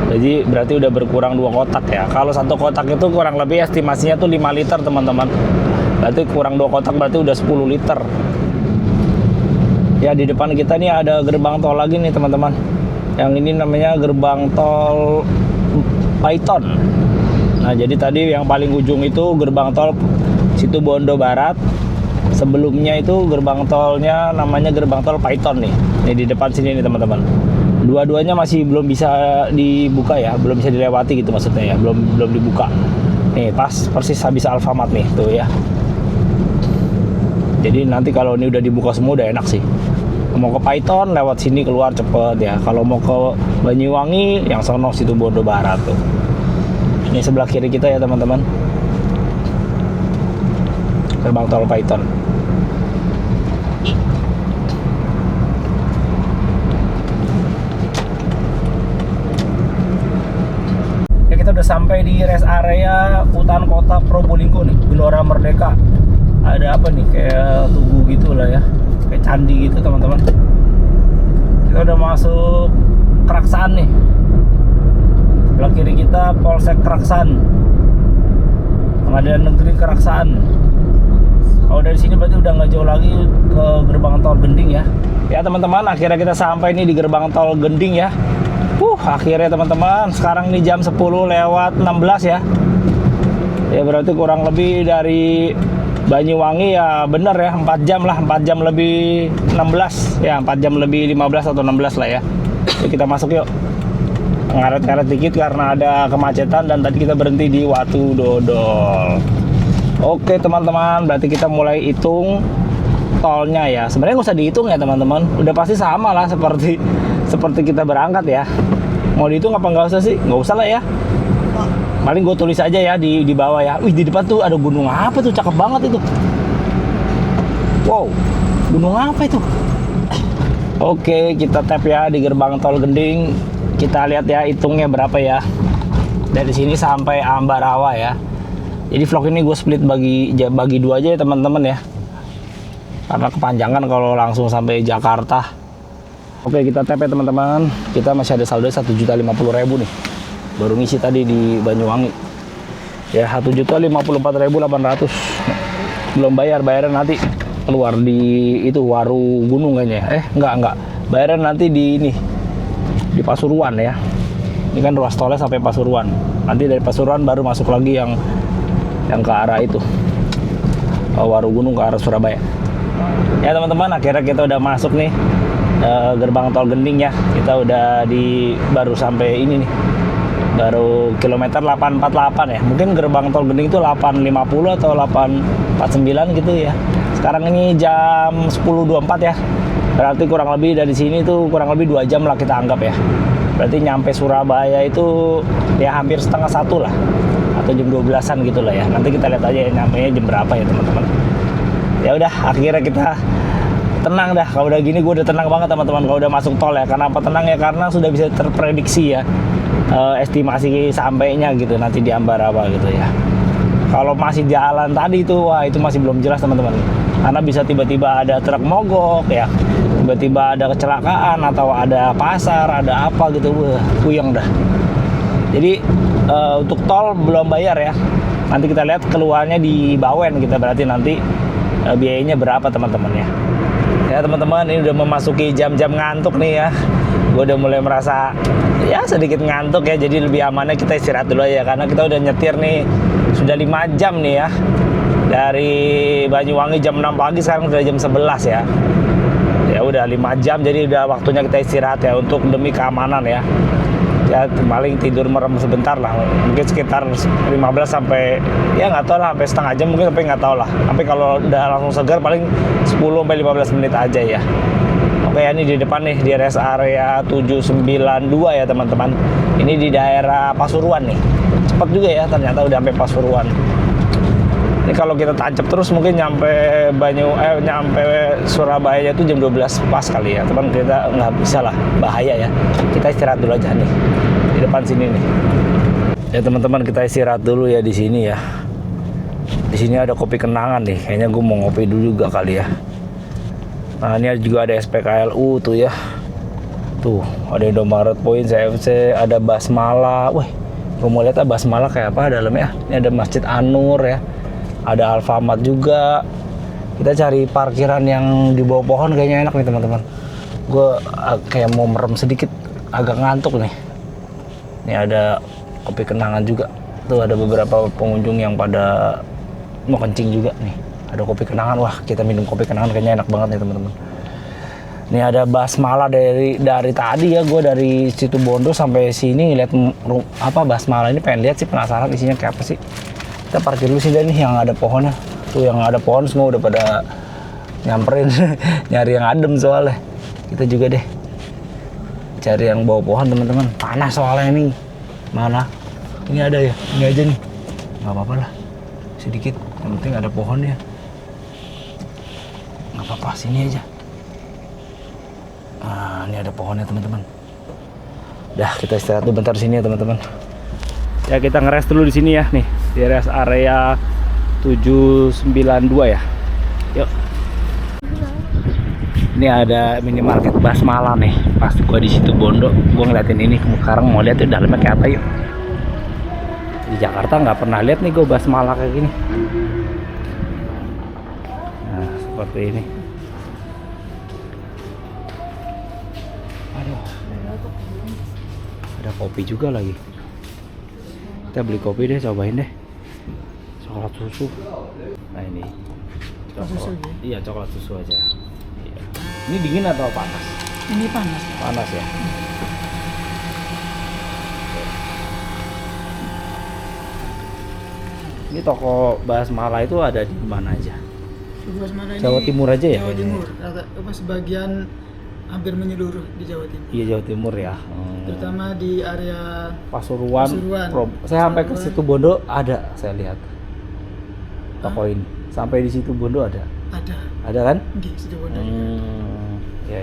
Jadi berarti udah berkurang 2 kotak ya. Kalau satu kotak itu kurang lebih estimasinya tuh 5 liter teman-teman. Berarti kurang 2 kotak berarti udah 10 liter. Ya di depan kita nih ada gerbang tol lagi nih teman-teman. Yang ini namanya gerbang tol Python. Nah jadi tadi yang paling ujung itu gerbang tol Situbondo Barat. Sebelumnya itu gerbang tolnya namanya gerbang tol Python nih. Ini di depan sini nih teman-teman. Dua-duanya masih belum bisa dibuka ya, belum bisa dilewati gitu maksudnya ya, belum dibuka. Nih pas persis habis Alfamart nih tuh ya. Jadi nanti kalau ini udah dibuka semua udah enak sih. Mau ke Python lewat sini keluar cepet ya. Kalau mau ke Banyuwangi yang sono Situbondo Barat tuh. Ini sebelah kiri kita ya teman-teman. Gerbang tol Python. Kita udah sampai di rest area hutan kota Probolinggo nih, Gelora Merdeka. Ada apa nih, kayak tugu gitu lah ya, kayak candi gitu teman-teman. Kita udah masuk Keraksaan nih. Sebelah kiri kita Polsek Keraksaan, Pengadilan Negeri Keraksaan. Kalau dari sini berarti udah nggak jauh lagi ke gerbang tol Gending ya. Ya teman-teman, akhirnya kita sampai nih di gerbang tol Gending ya. Akhirnya teman-teman, sekarang ini jam 10 lewat 16 ya. Ya berarti kurang lebih dari Banyuwangi ya bener ya, 4 jam lah, 4 jam lebih 16 ya, 4 jam lebih 15 atau 16 lah ya. Yuk kita masuk yuk. Ngaret-ngaret dikit karena ada kemacetan dan tadi kita berhenti di Watu Dodol. Oke teman-teman, berarti kita mulai hitung tolnya ya. Sebenarnya nggak usah dihitung ya teman-teman, udah pasti sama lah seperti kita berangkat ya. Mau dihitung apa nggak usah sih? Nggak usah lah ya. Paling gue tulis aja ya di bawah ya. Wih, di depan tuh ada gunung apa tuh, cakep banget itu. Wow, gunung apa itu? Oke, kita tap ya di gerbang tol Gending. Kita lihat ya hitungnya berapa ya. Dari sini sampai Ambarawa ya. Jadi vlog ini gue split bagi 2 aja ya teman-teman ya. Karena kepanjangan kalau langsung sampai Jakarta. Oke, kita tap ya teman-teman. Kita masih ada saldo 1.050.000 nih. Baru ngisi tadi di Banyuwangi. Ya 1.054.800. Belum bayarnya nanti keluar di itu Waru Gunung kayaknya. Enggak. Bayarnya nanti di ini. Di Pasuruan ya. Ini kan ruas tolnya sampai Pasuruan. Nanti dari Pasuruan baru masuk lagi yang ke arah itu. Waru Gunung ke arah Surabaya. Ya teman-teman, akhirnya kita udah masuk nih gerbang tol Gending ya. Kita udah baru sampai ini nih, baru kilometer 848 ya. Mungkin gerbang tol Gending itu 850 atau 849 gitu ya. Sekarang ini jam 10.24 ya. Berarti kurang lebih dari sini tuh kurang lebih 2 jam lah kita anggap ya. Berarti nyampe Surabaya itu ya hampir setengah 1 lah, atau jam 12-an gitu lah ya. Nanti kita lihat aja ya nyampenya jam berapa ya teman-teman. Ya udah, akhirnya kita tenang dah. Kalau udah gini gue udah tenang banget teman-teman kalau udah masuk tol ya. Kenapa tenang ya? Karena sudah bisa terprediksi ya, estimasi sampainya gitu nanti di Ambarawa gitu ya. Kalau masih jalan tadi itu, wah itu masih belum jelas teman-teman. Karena bisa tiba-tiba ada truk mogok ya, tiba-tiba ada kecelakaan atau ada pasar, ada apa gitu, wah puyeng dah. Jadi untuk tol belum bayar ya. Nanti kita lihat keluarnya di Bawen kita, berarti nanti biayanya berapa teman-teman ya. Ya teman-teman, ini udah memasuki jam-jam ngantuk nih ya. Gue udah mulai merasa ya sedikit ngantuk ya. Jadi lebih amannya kita istirahat dulu aja, karena kita udah nyetir nih sudah 5 jam nih ya. Dari Banyuwangi jam 6 pagi, sekarang udah jam 11 ya. Ya udah 5 jam, jadi udah waktunya kita istirahat ya, untuk demi keamanan ya. Ya paling tidur merem sebentar lah, mungkin sekitar 15 sampai, ya nggak tahu lah, sampai setengah jam mungkin, sampai nggak tahu lah. Tapi kalau udah langsung segar paling 10 sampai 15 menit aja ya. Oke ya, ini di depan nih, di rest area 792 ya teman-teman. Ini di daerah Pasuruan nih. Cepat juga ya, ternyata udah sampai Pasuruan. Ini kalau kita tancap terus mungkin nyampe nyampe Surabaya itu jam 12 pas kali ya. Teman, kita nggak bisa lah, bahaya ya. Kita istirahat dulu aja nih di depan sini nih. Ya teman-teman, kita istirahat dulu ya di sini ya. Di sini ada kopi kenangan nih. Kayaknya gue mau ngopi dulu juga kali ya. Nah, ini juga ada SPKLU tuh ya. Tuh, ada Indomaret Point, CFC, ada Basmala. Wih, gue mau lihat Basmala kayak apa dalamnya. Ini ada Masjid An-Nur ya. Ada Alfamart juga. Kita cari parkiran yang di bawah pohon, kayaknya enak nih teman-teman. Gue kayak mau merem sedikit, agak ngantuk nih. Ini ada kopi kenangan juga. Tuh ada beberapa pengunjung yang pada mau kencing juga nih. Ada kopi kenangan. Wah, kita minum kopi kenangan kayaknya enak banget nih teman-teman. Ini ada Basmala dari tadi ya. Gue dari situ Bondo sampai sini ngeliat Basmala ini, pengen lihat sih, penasaran isinya kayak apa sih. Kita parkir dulu sih deh nih yang ada pohonnya. Tuh yang ada pohon semua udah pada nyamperin nyari yang adem soalnya. Kita juga deh cari yang bawah pohon teman-teman. Panas soalnya ini. Mana? Ini ada ya? Ini aja nih. Nggak apa-apa lah. Sedikit. Yang penting ada pohonnya. Nggak apa-apa, sini aja. Nah, ini ada pohonnya teman-teman. Dah, kita istirahat dulu bentar sini ya teman-teman. Ya kita ngeres dulu di sini ya nih, di rest area 792 ya. Yuk. Ini ada minimarket Basmala nih. Pas gua di situ Bondo, gua ngeliatin ini, sekarang mau lihat tuh dalamnya kayak apa yuk. Di Jakarta nggak pernah lihat nih gua Basmala kayak gini. Nah, seperti ini. Aduh. Ada kopi juga lagi. Kita beli kopi deh, cobain deh. Coklat susu. Nah ini. Coklat. Iya, coklat susu aja. Iya. Ini dingin atau panas? Ini panas. Panas ya. Ini toko Basmala itu ada di mana aja? Basmala ini Jawa Timur aja ya? Jawa Timur. Sebagian hampir menyeluruh di Jawa Timur. Iya, Jawa Timur ya. Terutama di area Pasuruan. Saya sampai ke situ Bondo ada, saya lihat toko ini. Sampai di situ Bondo ada. Ada kan? Di situ Bondo. Ya.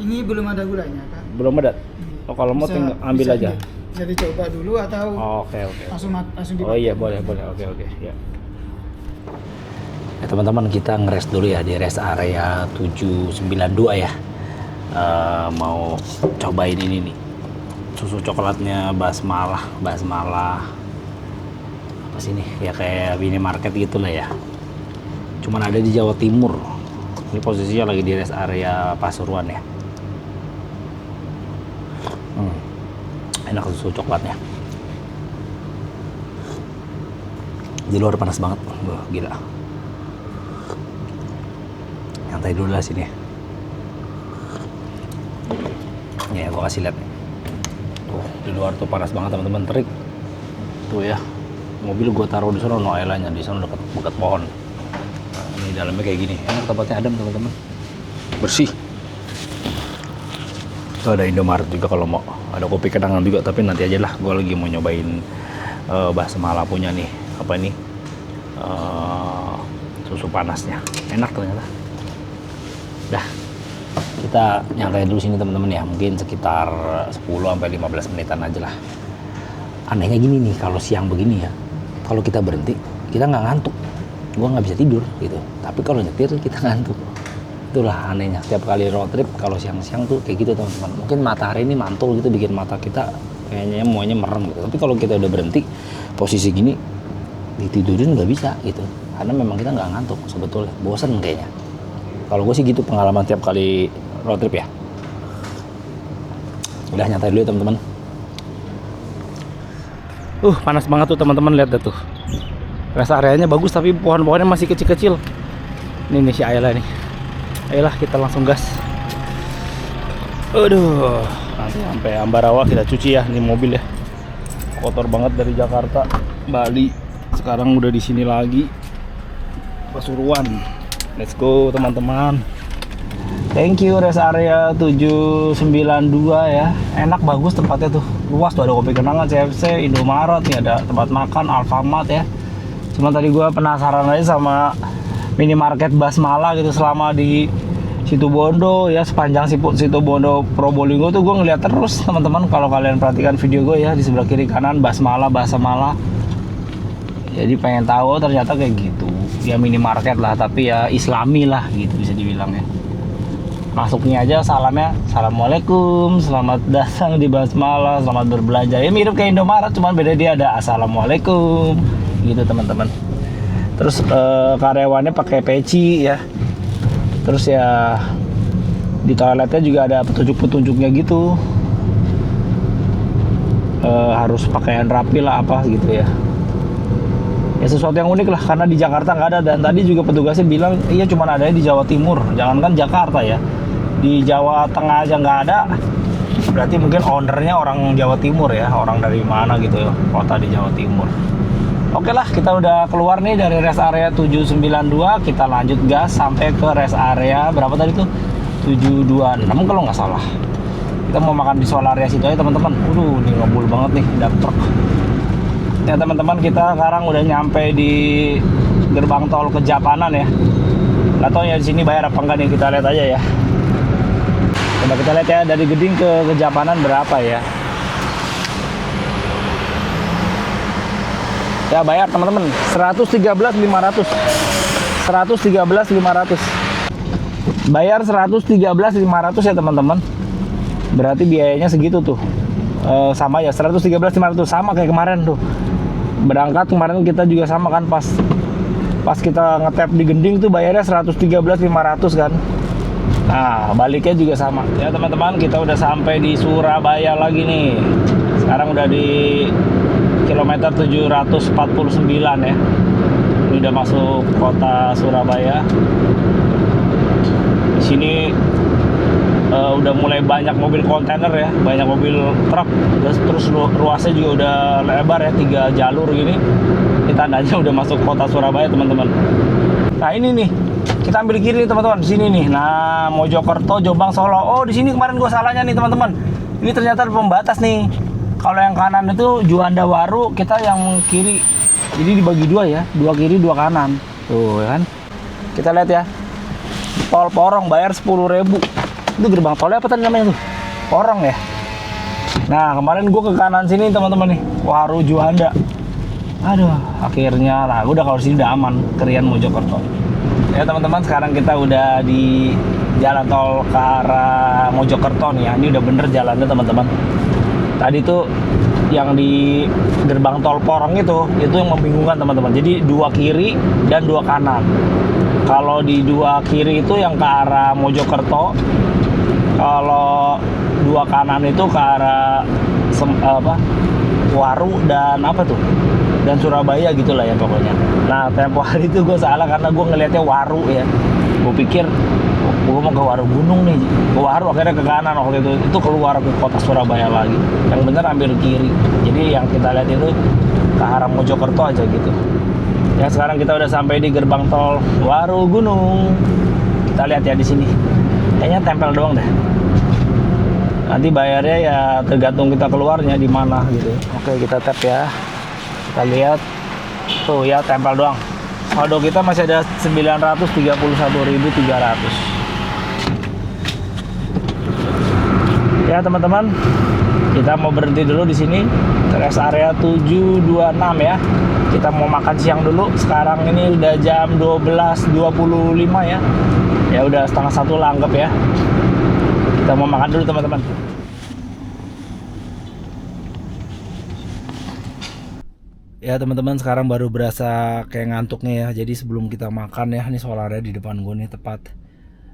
Ini belum ada gulanya kan? Belum ada. Oh, kalau mau tinggal ambil aja. Bisa dicoba dulu atau Oke. langsung dipakai. Oh iya, boleh. Oke. Ya. Ya teman-teman, kita ngeres dulu ya di rest area 792 ya. Mau cobain ini nih, susu coklatnya Basmala apa sih nih ya, kayak minimarket gitulah ya, cuman ada di Jawa Timur. Ini posisinya lagi di rest area Pasuruan ya. Enak susu coklatnya. Di luar panas banget. Wah, gila. Nyantai dulu lah sini. Ya, gua kasih lihat nih. Tuh, di luar tuh panas banget teman-teman, terik. Tuh ya. Mobil gua taruh di sana, no airnya di sana dekat pohon. Nah, ini dalamnya kayak gini. Enak, tempatnya adem teman-teman. Bersih. Tuh ada Indomaret juga kalau mau. Ada kopi kenangan juga, tapi nanti aja lah. Gua lagi mau nyobain Basmala punya nih. Apa ini? Susu panasnya. Enak ternyata. Dah. Kita nyantai dulu sini teman-teman ya, mungkin sekitar 10-15 menitan aja lah. Anehnya gini nih, kalau siang begini ya, kalau kita berhenti, kita nggak ngantuk. Gua nggak bisa tidur gitu. Tapi kalau nyetir kita ngantuk. Itulah anehnya. Setiap kali road trip kalau siang-siang tuh kayak gitu teman-teman. Mungkin matahari ini mantul gitu, bikin mata kita kayaknya maunya merem gitu. Tapi kalau kita udah berhenti, posisi gini ditidurin nggak bisa gitu. Karena memang kita nggak ngantuk sebetulnya, bosan kayaknya. Kalau gue sih gitu pengalaman tiap kali road trip ya. Udah nyantai dulu ya teman-teman. Panas banget tuh teman-teman, lihat deh tuh. Rest areanya bagus tapi pohon-pohonnya masih kecil-kecil. Ini nih si Ayla nih. Ayolah kita langsung gas. Aduh, nanti sampai Ambarawa kita cuci ya, ini mobil ya. Kotor banget dari Jakarta, Bali. Sekarang udah di sini lagi. Pasuruan. Let's go teman-teman. Thank you rest area 792 ya. Enak bagus tempatnya tuh. Luas tuh, ada kopi kenangan, CFC, Indomaret, nih ada tempat makan, Alfamart ya. Cuma tadi gua penasaran aja sama minimarket Basmala gitu selama di Situbondo ya, sepanjang Situbondo Probolinggo tuh gue ngeliat terus teman-teman. Kalau kalian perhatikan video gue ya, di sebelah kiri kanan Basmala. Jadi pengen tahu ternyata kayak gitu ya, minimarket lah tapi ya islami lah gitu bisa dibilang ya. Masuknya aja salamnya assalamualaikum, selamat datang di Basmala, selamat berbelanja ya, mirip kayak Indomaret cuman beda dia ada assalamualaikum gitu teman-teman. Terus karyawannya pakai peci ya. Terus ya di toiletnya juga ada petunjuk-petunjuknya gitu. Harus pakaian rapi lah apa gitu ya. Ya sesuatu yang unik lah karena di Jakarta nggak ada. Dan tadi juga petugasnya bilang iya cuma ada di Jawa Timur. Jangankan Jakarta ya, di Jawa Tengah aja nggak ada. Berarti mungkin ownernya orang Jawa Timur ya, orang dari mana gitu ya, kota di Jawa Timur. Oke lah, kita udah keluar nih dari rest area 792. Kita lanjut gas sampai ke rest area berapa tadi tuh? 726 kalau nggak salah. Kita mau makan di Solaria situ aja teman-teman. Ini ngebul banget nih, dump truck. Ya teman-teman, kita sekarang udah nyampe di gerbang tol Kejapanan ya. Nggak tahu ya di sini bayar apa enggak nih, kita lihat aja ya. Coba kita lihat ya dari Geding ke Kejapanan berapa ya. Ya bayar teman-teman 113.500. Bayar 113.500 ya teman-teman. Berarti biayanya segitu tuh. Sama ya 113.500, sama kayak kemarin tuh. Berangkat kemarin kita juga sama kan, pas kita ngetap di Gending tuh bayarnya 113.500 kan. Nah, baliknya juga sama. Ya teman-teman, kita udah sampai di Surabaya lagi nih. Sekarang udah di kilometer 749 ya. Ini udah masuk kota Surabaya. Di sini udah mulai banyak mobil kontainer ya, banyak mobil truk. Terus ruasnya juga udah lebar ya, 3 jalur gini. Ini tandanya udah masuk kota Surabaya teman-teman. Nah ini nih, kita ambil kiri nih teman-teman, di sini nih. Nah Mojokerto, Jombang, Solo. Oh di sini kemarin gue salahnya nih teman-teman. Ini ternyata ada pembatas nih. Kalau yang kanan itu Juanda Waru, kita yang kiri. Jadi dibagi dua ya, 2 kiri 2 kanan. Tuh kan. Kita lihat ya. Tol Porong bayar 10.000. Itu gerbang tolnya apa tadi namanya tuh? Porong ya. Nah kemarin gue ke kanan sini teman-teman nih, Waru Juanda. Aduh, akhirnya lah udah kalau sini udah aman, Krian Mojokerto. Ya teman-teman, sekarang kita udah di jalan tol ke arah Mojokerto nih ya. Ini udah bener jalannya teman-teman. Tadi tuh yang di gerbang tol Porong itu yang membingungkan teman-teman. Jadi 2 kiri dan 2 kanan. Kalau di 2 kiri itu yang ke arah Mojokerto, kalau 2 kanan itu ke arah Waru dan apa tuh? Dan Surabaya gitulah ya pokoknya. Nah tempo hari itu gue salah karena gue ngelihatnya Waru ya. Gue pikir gue mau ke Waru Gunung nih, ke Waru, akhirnya ke kanan waktu itu keluar ke kota Surabaya lagi. Yang bener ambil kiri. Jadi yang kita lihat itu ke arah Mojokerto aja gitu. Ya sekarang kita udah sampai di gerbang tol Waru Gunung. Kita lihat ya di sini. Kayaknya tempel doang deh. Nanti bayarnya ya tergantung kita keluarnya di mana gitu. Oke, kita tap ya. Kita lihat. Tuh ya tempel doang. Saldo kita masih ada 931.300. Ya teman-teman, kita mau berhenti dulu di sini. Rest area 726 ya. Kita mau makan siang dulu. Sekarang ini udah jam 12.25 ya. Ya udah 12:30 lah anggap ya. Kita mau makan dulu teman-teman. Ya teman-teman, sekarang baru berasa kayak ngantuknya ya. Jadi sebelum kita makan ya, ini Solaria di depan gue nih tepat.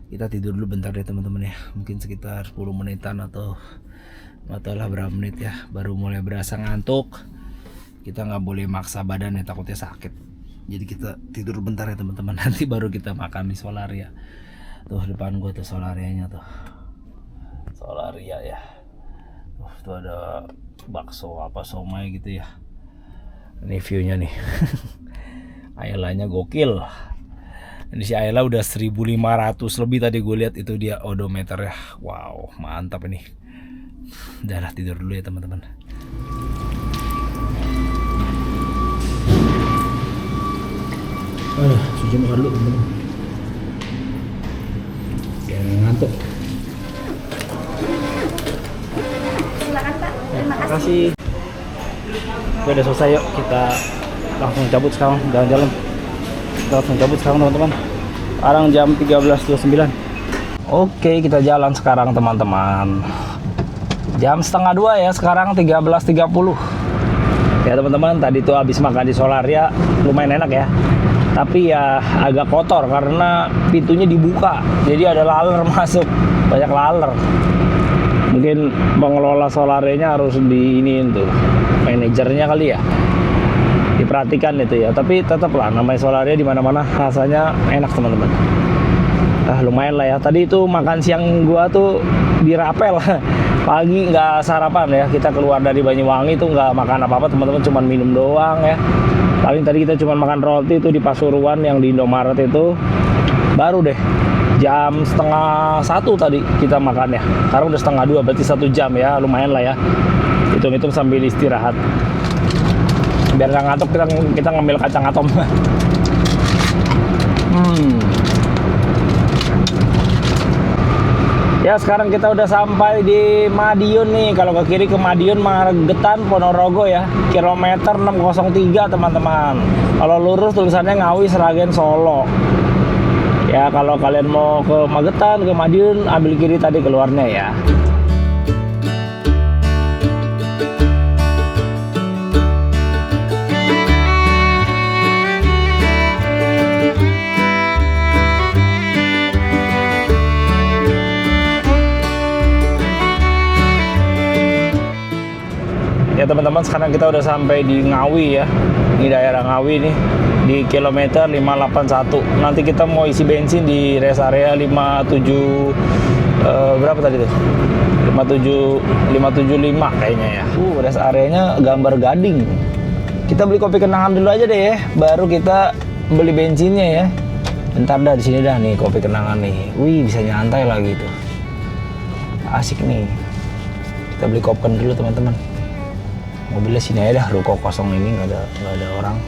Kita tidur dulu bentar deh teman-teman ya. Mungkin sekitar 10 menitan atau nggak tahu lah berapa menit ya. Baru mulai berasa ngantuk. Kita nggak boleh maksa badan ya, takutnya sakit. Jadi kita tidur bentar ya teman-teman. Nanti baru kita makan di Solaria. Tuh depan gue tuh Solarianya tuh. Solaria ya. Tuh ada bakso apa somai gitu ya. Ini viewnya nih. Ailanya gokil. Ini si Ayla udah 1.500 lebih tadi gue lihat itu dia odometer ya. Wow, mantap ini. Udah lah, tidur dulu ya teman-teman. Suci makan dulu teman-teman. Jangan ngantuk. Silakan Pak. Terima Terima kasih. Oke, udah selesai, yuk kita langsung cabut sekarang, jalan-jalan. Kita langsung cabut sekarang teman-teman. Sekarang jam 13.29. Oke, kita jalan sekarang teman-teman. Jam 1:30 ya, sekarang 13.30. Ya teman-teman, tadi tuh habis makan di Solaria, lumayan enak ya. Tapi ya agak kotor karena pintunya dibuka. Jadi ada laler masuk, banyak laler. Mungkin pengelola Solarianya harus diiniin tuh, manajernya kali ya. Diperhatikan itu ya. Tapi tetaplah namanya Solaria di mana-mana rasanya enak teman-teman. Lumayan lah ya. Tadi itu makan siang gua tuh di Rapel. Pagi nggak sarapan ya. Kita keluar dari Banyuwangi tuh nggak makan apa-apa teman-teman, cuman minum doang ya. Paling tadi kita cuma makan roti itu di Pasuruan yang di Indomaret itu. Baru deh jam 1:30 tadi kita makan ya. Sekarang udah 1:30, berarti 1 jam ya. Lumayan lah ya. Hitung-hitung sambil istirahat. Biar nggak ngantuk kita ngambil kacang atom. Ya sekarang kita udah sampai di Madiun nih. Kalau ke kiri ke Madiun, Magetan, Ponorogo ya. Kilometer 603 teman-teman. Kalau lurus tulisannya Ngawi, Sragen, Solo. Ya kalau kalian mau ke Magetan, ke Madiun, ambil kiri tadi keluarnya ya. Ya teman-teman, sekarang kita udah sampai di Ngawi ya. Ini daerah Ngawi nih, di kilometer 581. Nanti kita mau isi bensin di rest area 57 berapa tadi tuh? 575 kayaknya ya. Rest areanya gambar gading. Kita beli kopi kenangan dulu aja deh ya, baru kita beli bensinnya ya. Bentar dah, di sini dah nih kopi kenangan nih. Wih, bisa nyantai lagi tuh. Asik nih. Kita beli kopen dulu teman-teman. Mobilnya sini aja dah, ruko kosong ini nggak ada orang.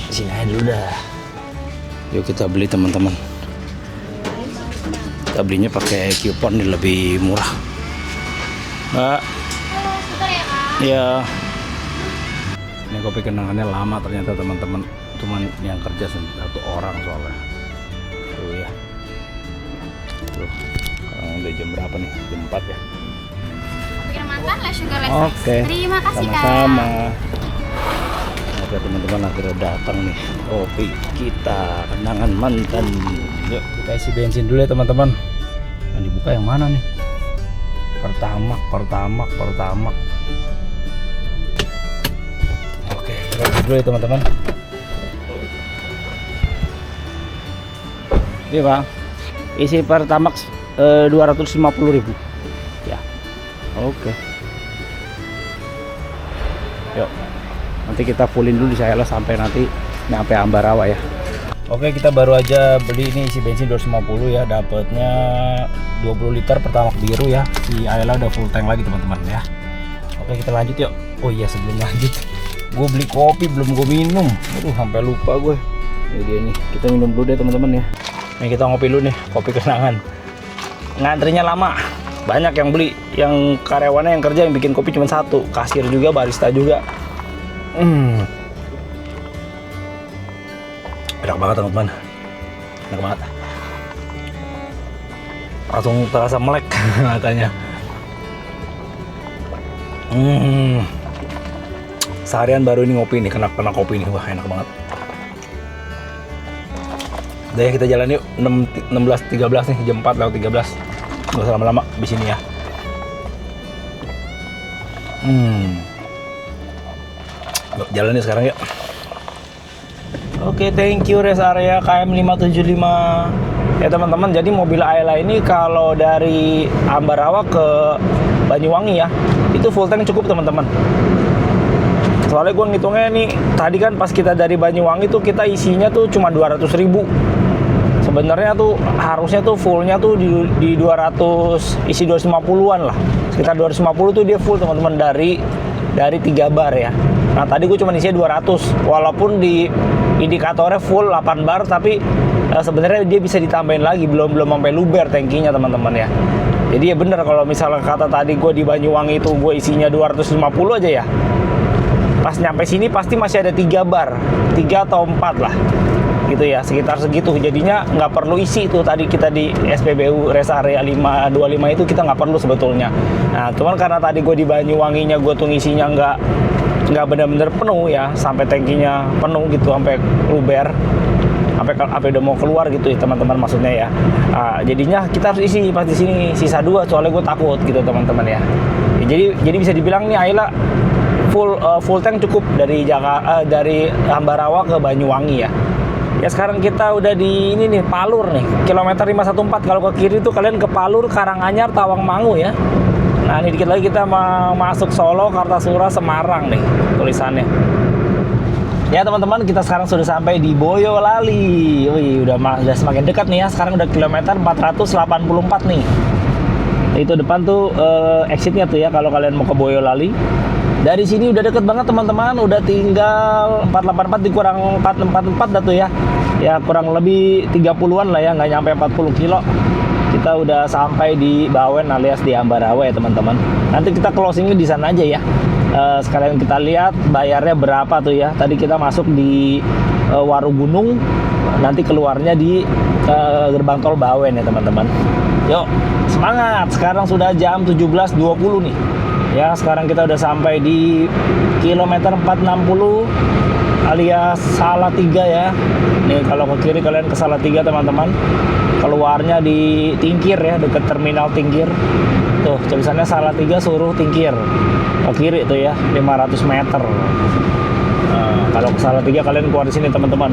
Sini aja dulu dah. Yuk kita beli teman-teman. Kita belinya pakai kupon nih, lebih murah. Mbak. Halo, sebentar ya Kak. Iya. Ini kopi kenangannya lama ternyata teman-teman. Cuman yang kerja 1 orang soalnya. Tuh ya. Tuh. Sekarang udah jam berapa nih? Jam 4 ya. Mantan lah sugar less. Oke. Terima kasih Kak. Sama-sama. Oke teman-teman, akhirnya datang nih kopi kita kenangan mantan. Yuk kita isi bensin dulu ya teman-teman. Yang dibuka yang mana nih? Pertamax. Oke, kita isi dulu ya teman-teman. Ini Bang, isi Pertamax 250.000 ya. Oke. Yuk, nanti kita fullin dulu di Sayala sampai nanti nyampe Ambarawa ya. Oke, kita baru aja beli ini isi bensin 250 ya, dapatnya 20 liter Pertamax biru ya. Si Ayla udah full tank lagi teman-teman ya. Oke, kita lanjut yuk. Oh iya, sebelum lanjut, gue beli kopi belum gue minum. Aduh, sampai lupa gue. Ini dia nih, kita minum dulu deh teman-teman ya. Nih kita ngopi dulu nih, kopi kenangan. Ngantrinya lama. Banyak yang beli, yang karyawannya yang kerja yang bikin kopi cuma 1, kasir juga, barista juga. Enak banget teman-teman, enak banget. Langsung terasa melek matanya. Seharian baru ini ngopi nih, kena kopi nih, wah enak banget. Udah ya, kita jalan yuk. 16.13 nih, jam 4:13. Nggak usah lama-lama di sini ya. Yuk, jalan nih sekarang yuk. Oke, thank you rest area KM 575. Ya teman-teman, jadi mobil Ayla ini kalau dari Ambarawa ke Banyuwangi ya, itu full tank cukup teman-teman. Soalnya gue ngitungnya nih, tadi kan pas kita dari Banyuwangi tuh kita isinya tuh cuma 200.000. Sebenarnya tuh harusnya tuh fullnya tuh di 200, isi 250-an lah. Sekitar 250 tuh dia full teman-teman dari 3 bar ya. Nah tadi gue cuma isinya 200, walaupun di indikatornya full 8 bar, tapi sebenarnya dia bisa ditambahin lagi, belum sampai luber tangkinya teman-teman ya. Jadi ya bener kalau misalnya kata tadi gue di Banyuwangi itu gue isinya 250 aja ya, pas nyampe sini pasti masih ada 3 bar, 3 atau 4 lah gitu ya, sekitar segitu. Jadinya nggak perlu isi tuh tadi kita di SPBU rest area 525 itu kita nggak perlu sebetulnya. Nah cuman karena tadi gue di Banyuwanginya gue tuh isinya nggak benar-benar penuh ya, sampai tangkinya penuh gitu, sampai luber, sampai udah mau keluar gitu ya teman-teman maksudnya ya. Jadinya kita harus isi pas di sini sisa 2, soalnya gue takut gitu teman-teman ya. Jadi bisa dibilang nih Ayla full tank cukup dari dari Ambarawa ke Banyuwangi ya. Ya sekarang kita udah di ini nih Palur nih, kilometer 514. Kalau ke kiri tuh kalian ke Palur, Karanganyar, Tawangmangu ya. Nah ini dikit lagi kita mau masuk Solo, Kartasura, Semarang nih tulisannya. Ya teman-teman, kita sekarang sudah sampai di Boyolali. Wih, udah semakin dekat nih ya. Sekarang udah kilometer 484 nih. Itu depan tuh exitnya tuh ya kalau kalian mau ke Boyolali. Dari sini udah deket banget teman-teman, udah tinggal 484 dikurang 444 dah tuh ya. Ya kurang lebih 30-an lah ya, nggak nyampe 40 kilo. Kita udah sampai di Bawen alias di Ambarawa ya teman-teman. Nanti kita closingnya di sana aja ya. Sekalian kita lihat bayarnya berapa tuh ya. Tadi kita masuk di Warugunung, nanti keluarnya di gerbang tol Bawen ya teman-teman. Yuk, semangat. Sekarang sudah jam 17.20 nih. Ya, sekarang kita udah sampai di kilometer 460 alias Salatiga ya. Nih kalau ke kiri kalian ke Salatiga teman-teman. Keluarnya di Tingkir ya, dekat terminal Tingkir. Tuh, tulisannya Salatiga Suruh Tingkir. Ke kiri tuh ya, 500 meter. Kalau ke Salatiga kalian keluar di sini teman-teman.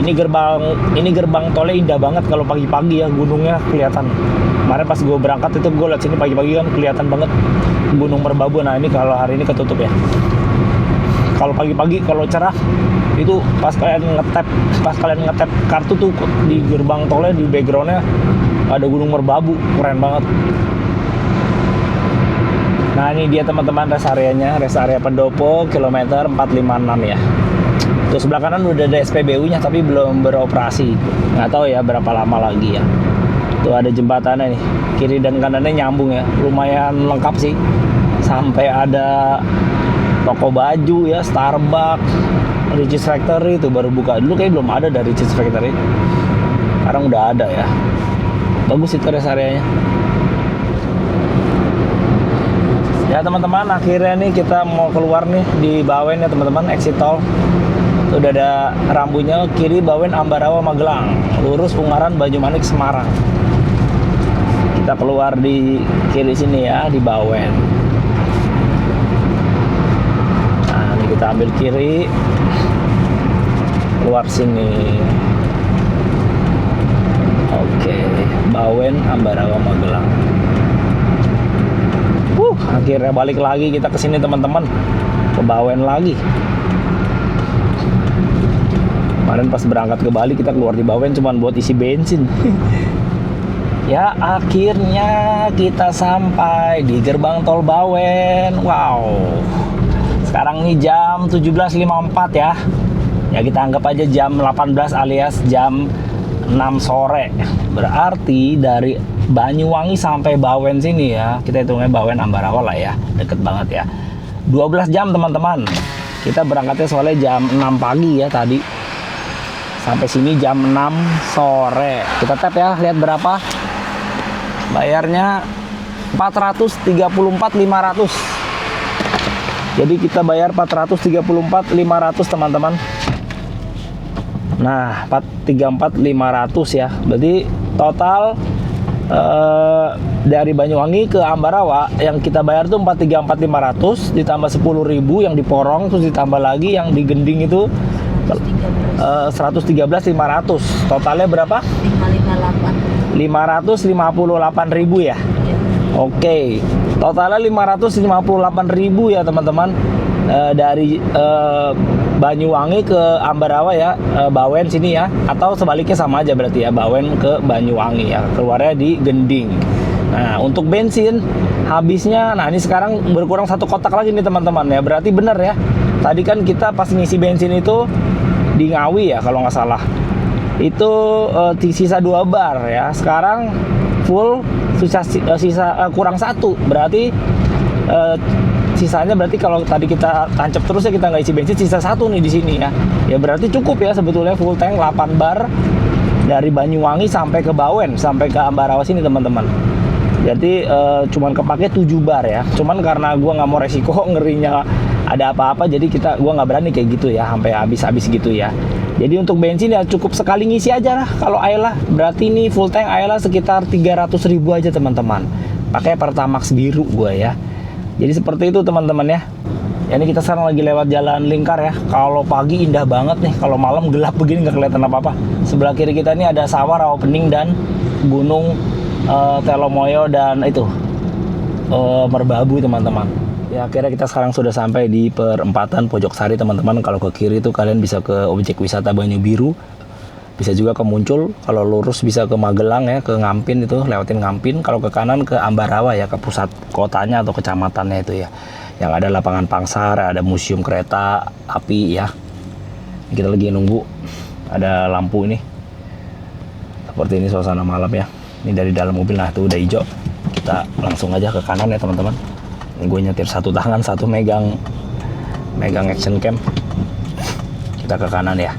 Ini gerbang tolnya indah banget kalau pagi-pagi ya, gunungnya kelihatan. Kemarin pas gue berangkat itu gue lihat sini pagi-pagi kan kelihatan banget Gunung Merbabu. Nah ini kalau hari ini ketutup ya. Kalau pagi-pagi kalau cerah itu pas kalian ngetap kartu tuh di gerbang tolnya di backgroundnya ada Gunung Merbabu, keren banget. Nah ini dia teman-teman rest area Pendopo kilometer 456 ya. Tuh sebelah kanan udah ada SPBU-nya tapi belum beroperasi. Nggak tahu ya berapa lama lagi ya. Tuh ada jembatannya nih, kiri dan kanannya nyambung ya, lumayan lengkap sih. Sampai ada toko baju ya, Starbucks, Richeese Factory itu baru buka. Dulu kayak belum ada dari Richeese Factory. Sekarang udah ada ya. Bagus itu rest areanya. Ya teman-teman, akhirnya nih kita mau keluar nih di Bawen ya teman-teman, exit tol. Tuh udah ada rambunya, kiri Bawen Ambarawa Magelang, lurus Ungaran Banyumanik Semarang. Kita keluar di kiri sini ya, di Bawen. Nah ini kita ambil kiri, keluar sini. Oke, Bawen Ambarawa Magelang. Akhirnya balik lagi kita ke sini teman-teman, ke Bawen lagi. Kemarin pas berangkat ke Bali kita keluar di Bawen cuman buat isi bensin. Ya akhirnya kita sampai di gerbang tol Bawen. Wow. Sekarang nih jam 17.54 ya. Ya kita anggap aja jam 18 alias jam 6 sore. Berarti dari Banyuwangi sampai Bawen sini ya, kita hitungnya Bawen Ambarawa lah ya, deket banget ya. 12 jam teman-teman. Kita berangkatnya soalnya jam 6 pagi ya tadi. Sampai sini jam 6 sore. Kita tap ya, lihat berapa. Bayarnya 434.500. Jadi kita bayar 434.500 teman-teman. Nah, 434.500 ya. Berarti total dari Banyuwangi ke Ambarawa yang kita bayar tuh 434.500 ditambah 10.000 yang diporong, terus ditambah lagi yang digending itu 113.500. Totalnya berapa? 558. 558.000 ya. Oke, totalnya 558.000 ya teman-teman. Dari Banyuwangi ke Ambarawa ya, Bawen sini ya, atau sebaliknya sama aja berarti ya, Bawen ke Banyuwangi ya, keluarnya di Gending. Nah, untuk bensin habisnya, nah ini sekarang berkurang 1 kotak lagi nih teman-teman ya, berarti bener ya. Tadi kan kita pas ngisi bensin itu di Ngawi ya kalau nggak salah, itu sisa 2 bar ya, sekarang full sisa kurang 1, berarti sisanya berarti kalau tadi kita tancap terus ya, kita nggak isi bensin, sisa 1 nih di sini ya. Ya berarti cukup ya sebetulnya full tank 8 bar dari Banyuwangi sampai ke Bawen, sampai ke Ambarawa sini teman-teman. Jadi cuman kepake 7 bar ya. Cuman karena gua nggak mau resiko ngerinya ada apa-apa, jadi gua nggak berani kayak gitu ya sampai habis-habis gitu ya. Jadi untuk bensin ya cukup sekali ngisi aja lah. Kalau Ayla berarti ini full tank Ayla sekitar 300.000 aja teman-teman. Pakai Pertamax biru gua ya. Jadi seperti itu teman-teman ya. Ya ini kita sekarang lagi lewat jalan lingkar ya. Kalau pagi indah banget nih, kalau malam gelap begini nggak kelihatan apa-apa. Sebelah kiri kita ini ada sawah Rawapening dan gunung Telomoyo dan itu Merbabu teman-teman. Ya akhirnya kita sekarang sudah sampai di perempatan Pojok Sari teman-teman. Kalau ke kiri itu kalian bisa ke objek wisata Banyu Biru, bisa juga ke Muncul. Kalau lurus bisa ke Magelang ya, ke Ngampin itu, lewatin Ngampin. Kalau ke kanan ke Ambarawa ya, ke pusat kotanya atau kecamatannya itu ya, yang ada lapangan Pangsar, ada museum kereta api ya. Kita lagi nunggu, ada lampu ini seperti ini suasana malam ya. Ini dari dalam mobil, nah itu udah hijau. Kita langsung aja ke kanan ya teman-teman. Ini gue nyetir 1 tangan, 1 megang action cam. Kita ke kanan ya.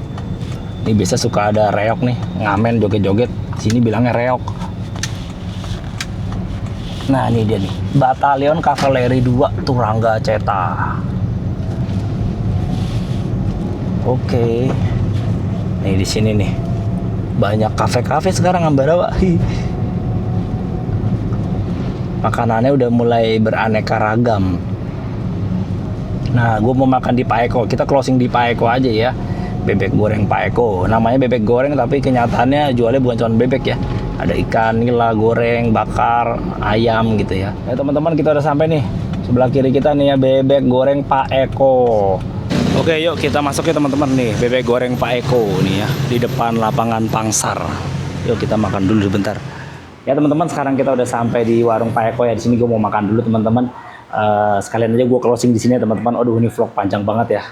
Ini biasa suka ada reok nih, ngamen joget-joget. Sini bilangnya reok. Nah ini dia nih, Batalion Kavaleri 2 Turangga Ceta. Oke. Nih di sini nih banyak kafe-kafe sekarang Ambarawa. Makanannya udah mulai beraneka ragam. Nah, gue mau makan di Pak Eko. Kita closing di Pak Eko aja ya. Bebek goreng Pak Eko. Namanya bebek goreng tapi kenyataannya jualnya bukan cuma bebek ya. Ada ikan nila goreng, bakar, ayam gitu ya. Ya teman-teman, kita udah sampai nih. Sebelah kiri kita nih ya, bebek goreng Pak Eko. Oke, yuk kita masuk ya teman-teman nih, bebek goreng Pak Eko nih ya, di depan lapangan Pangsar. Yuk kita makan dulu sebentar. Ya teman-teman, sekarang kita udah sampai di warung Pak Eko ya. Di sini gue mau makan dulu teman-teman. Sekalian aja gue closing di sini ya teman-teman. Aduh, ini vlog panjang banget ya.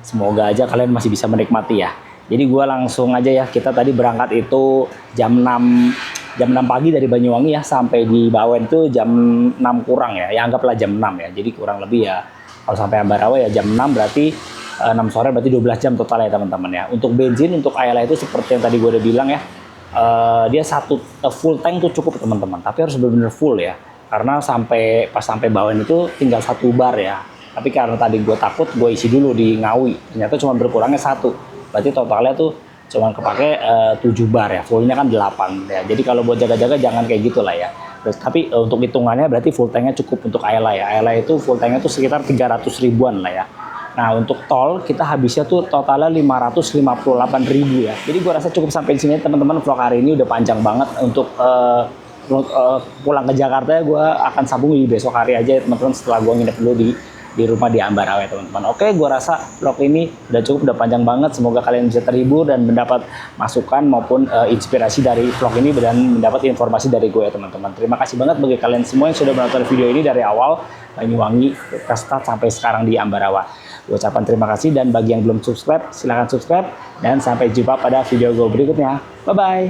Semoga aja kalian masih bisa menikmati ya. Jadi gue langsung aja ya. Kita tadi berangkat itu jam 6 pagi dari Banyuwangi ya, sampai di Bawen itu jam 6 kurang ya. Ya anggaplah jam 6 ya. Jadi kurang lebih ya, kalau sampai Ambarawa ya jam 6, berarti 6 sore berarti 12 jam total ya teman-teman ya. Untuk bensin, untuk Ayla itu seperti yang tadi gue udah bilang ya, dia full tank tuh cukup teman-teman, tapi harus benar-benar full ya, karena pas sampai Bawen itu tinggal 1 bar ya. Tapi karena tadi gue takut, gue isi dulu di Ngawi, ternyata cuma berkurangnya 1, berarti totalnya tuh cuma kepake 7 bar ya, fullnya kan 8 ya. Jadi kalau buat jaga-jaga jangan kayak gitulah ya. Tapi untuk hitungannya berarti full tanknya cukup untuk Ayla ya. Ayla itu full tanknya tuh sekitar 300 ribuan lah ya. Nah untuk tol kita habisnya tuh totalnya 558.000 ya. Jadi gua rasa cukup sampai di sini teman-teman. Vlog hari ini udah panjang banget. Untuk pulang ke Jakarta ya, gua akan sambung di besok hari aja teman-teman, setelah gua nginep dulu di rumah di Ambarawa ya teman-teman. Oke, gua rasa vlog ini udah cukup, udah panjang banget. Semoga kalian bisa terhibur dan mendapat masukan maupun inspirasi dari vlog ini dan mendapat informasi dari gue ya teman-teman. Terima kasih banget bagi kalian semua yang sudah menonton video ini dari awal Banyuwangi ke start sampai sekarang di Ambarawa. Gue ucapkan terima kasih, dan bagi yang belum subscribe silahkan subscribe, dan sampai jumpa pada video gue berikutnya. Bye bye.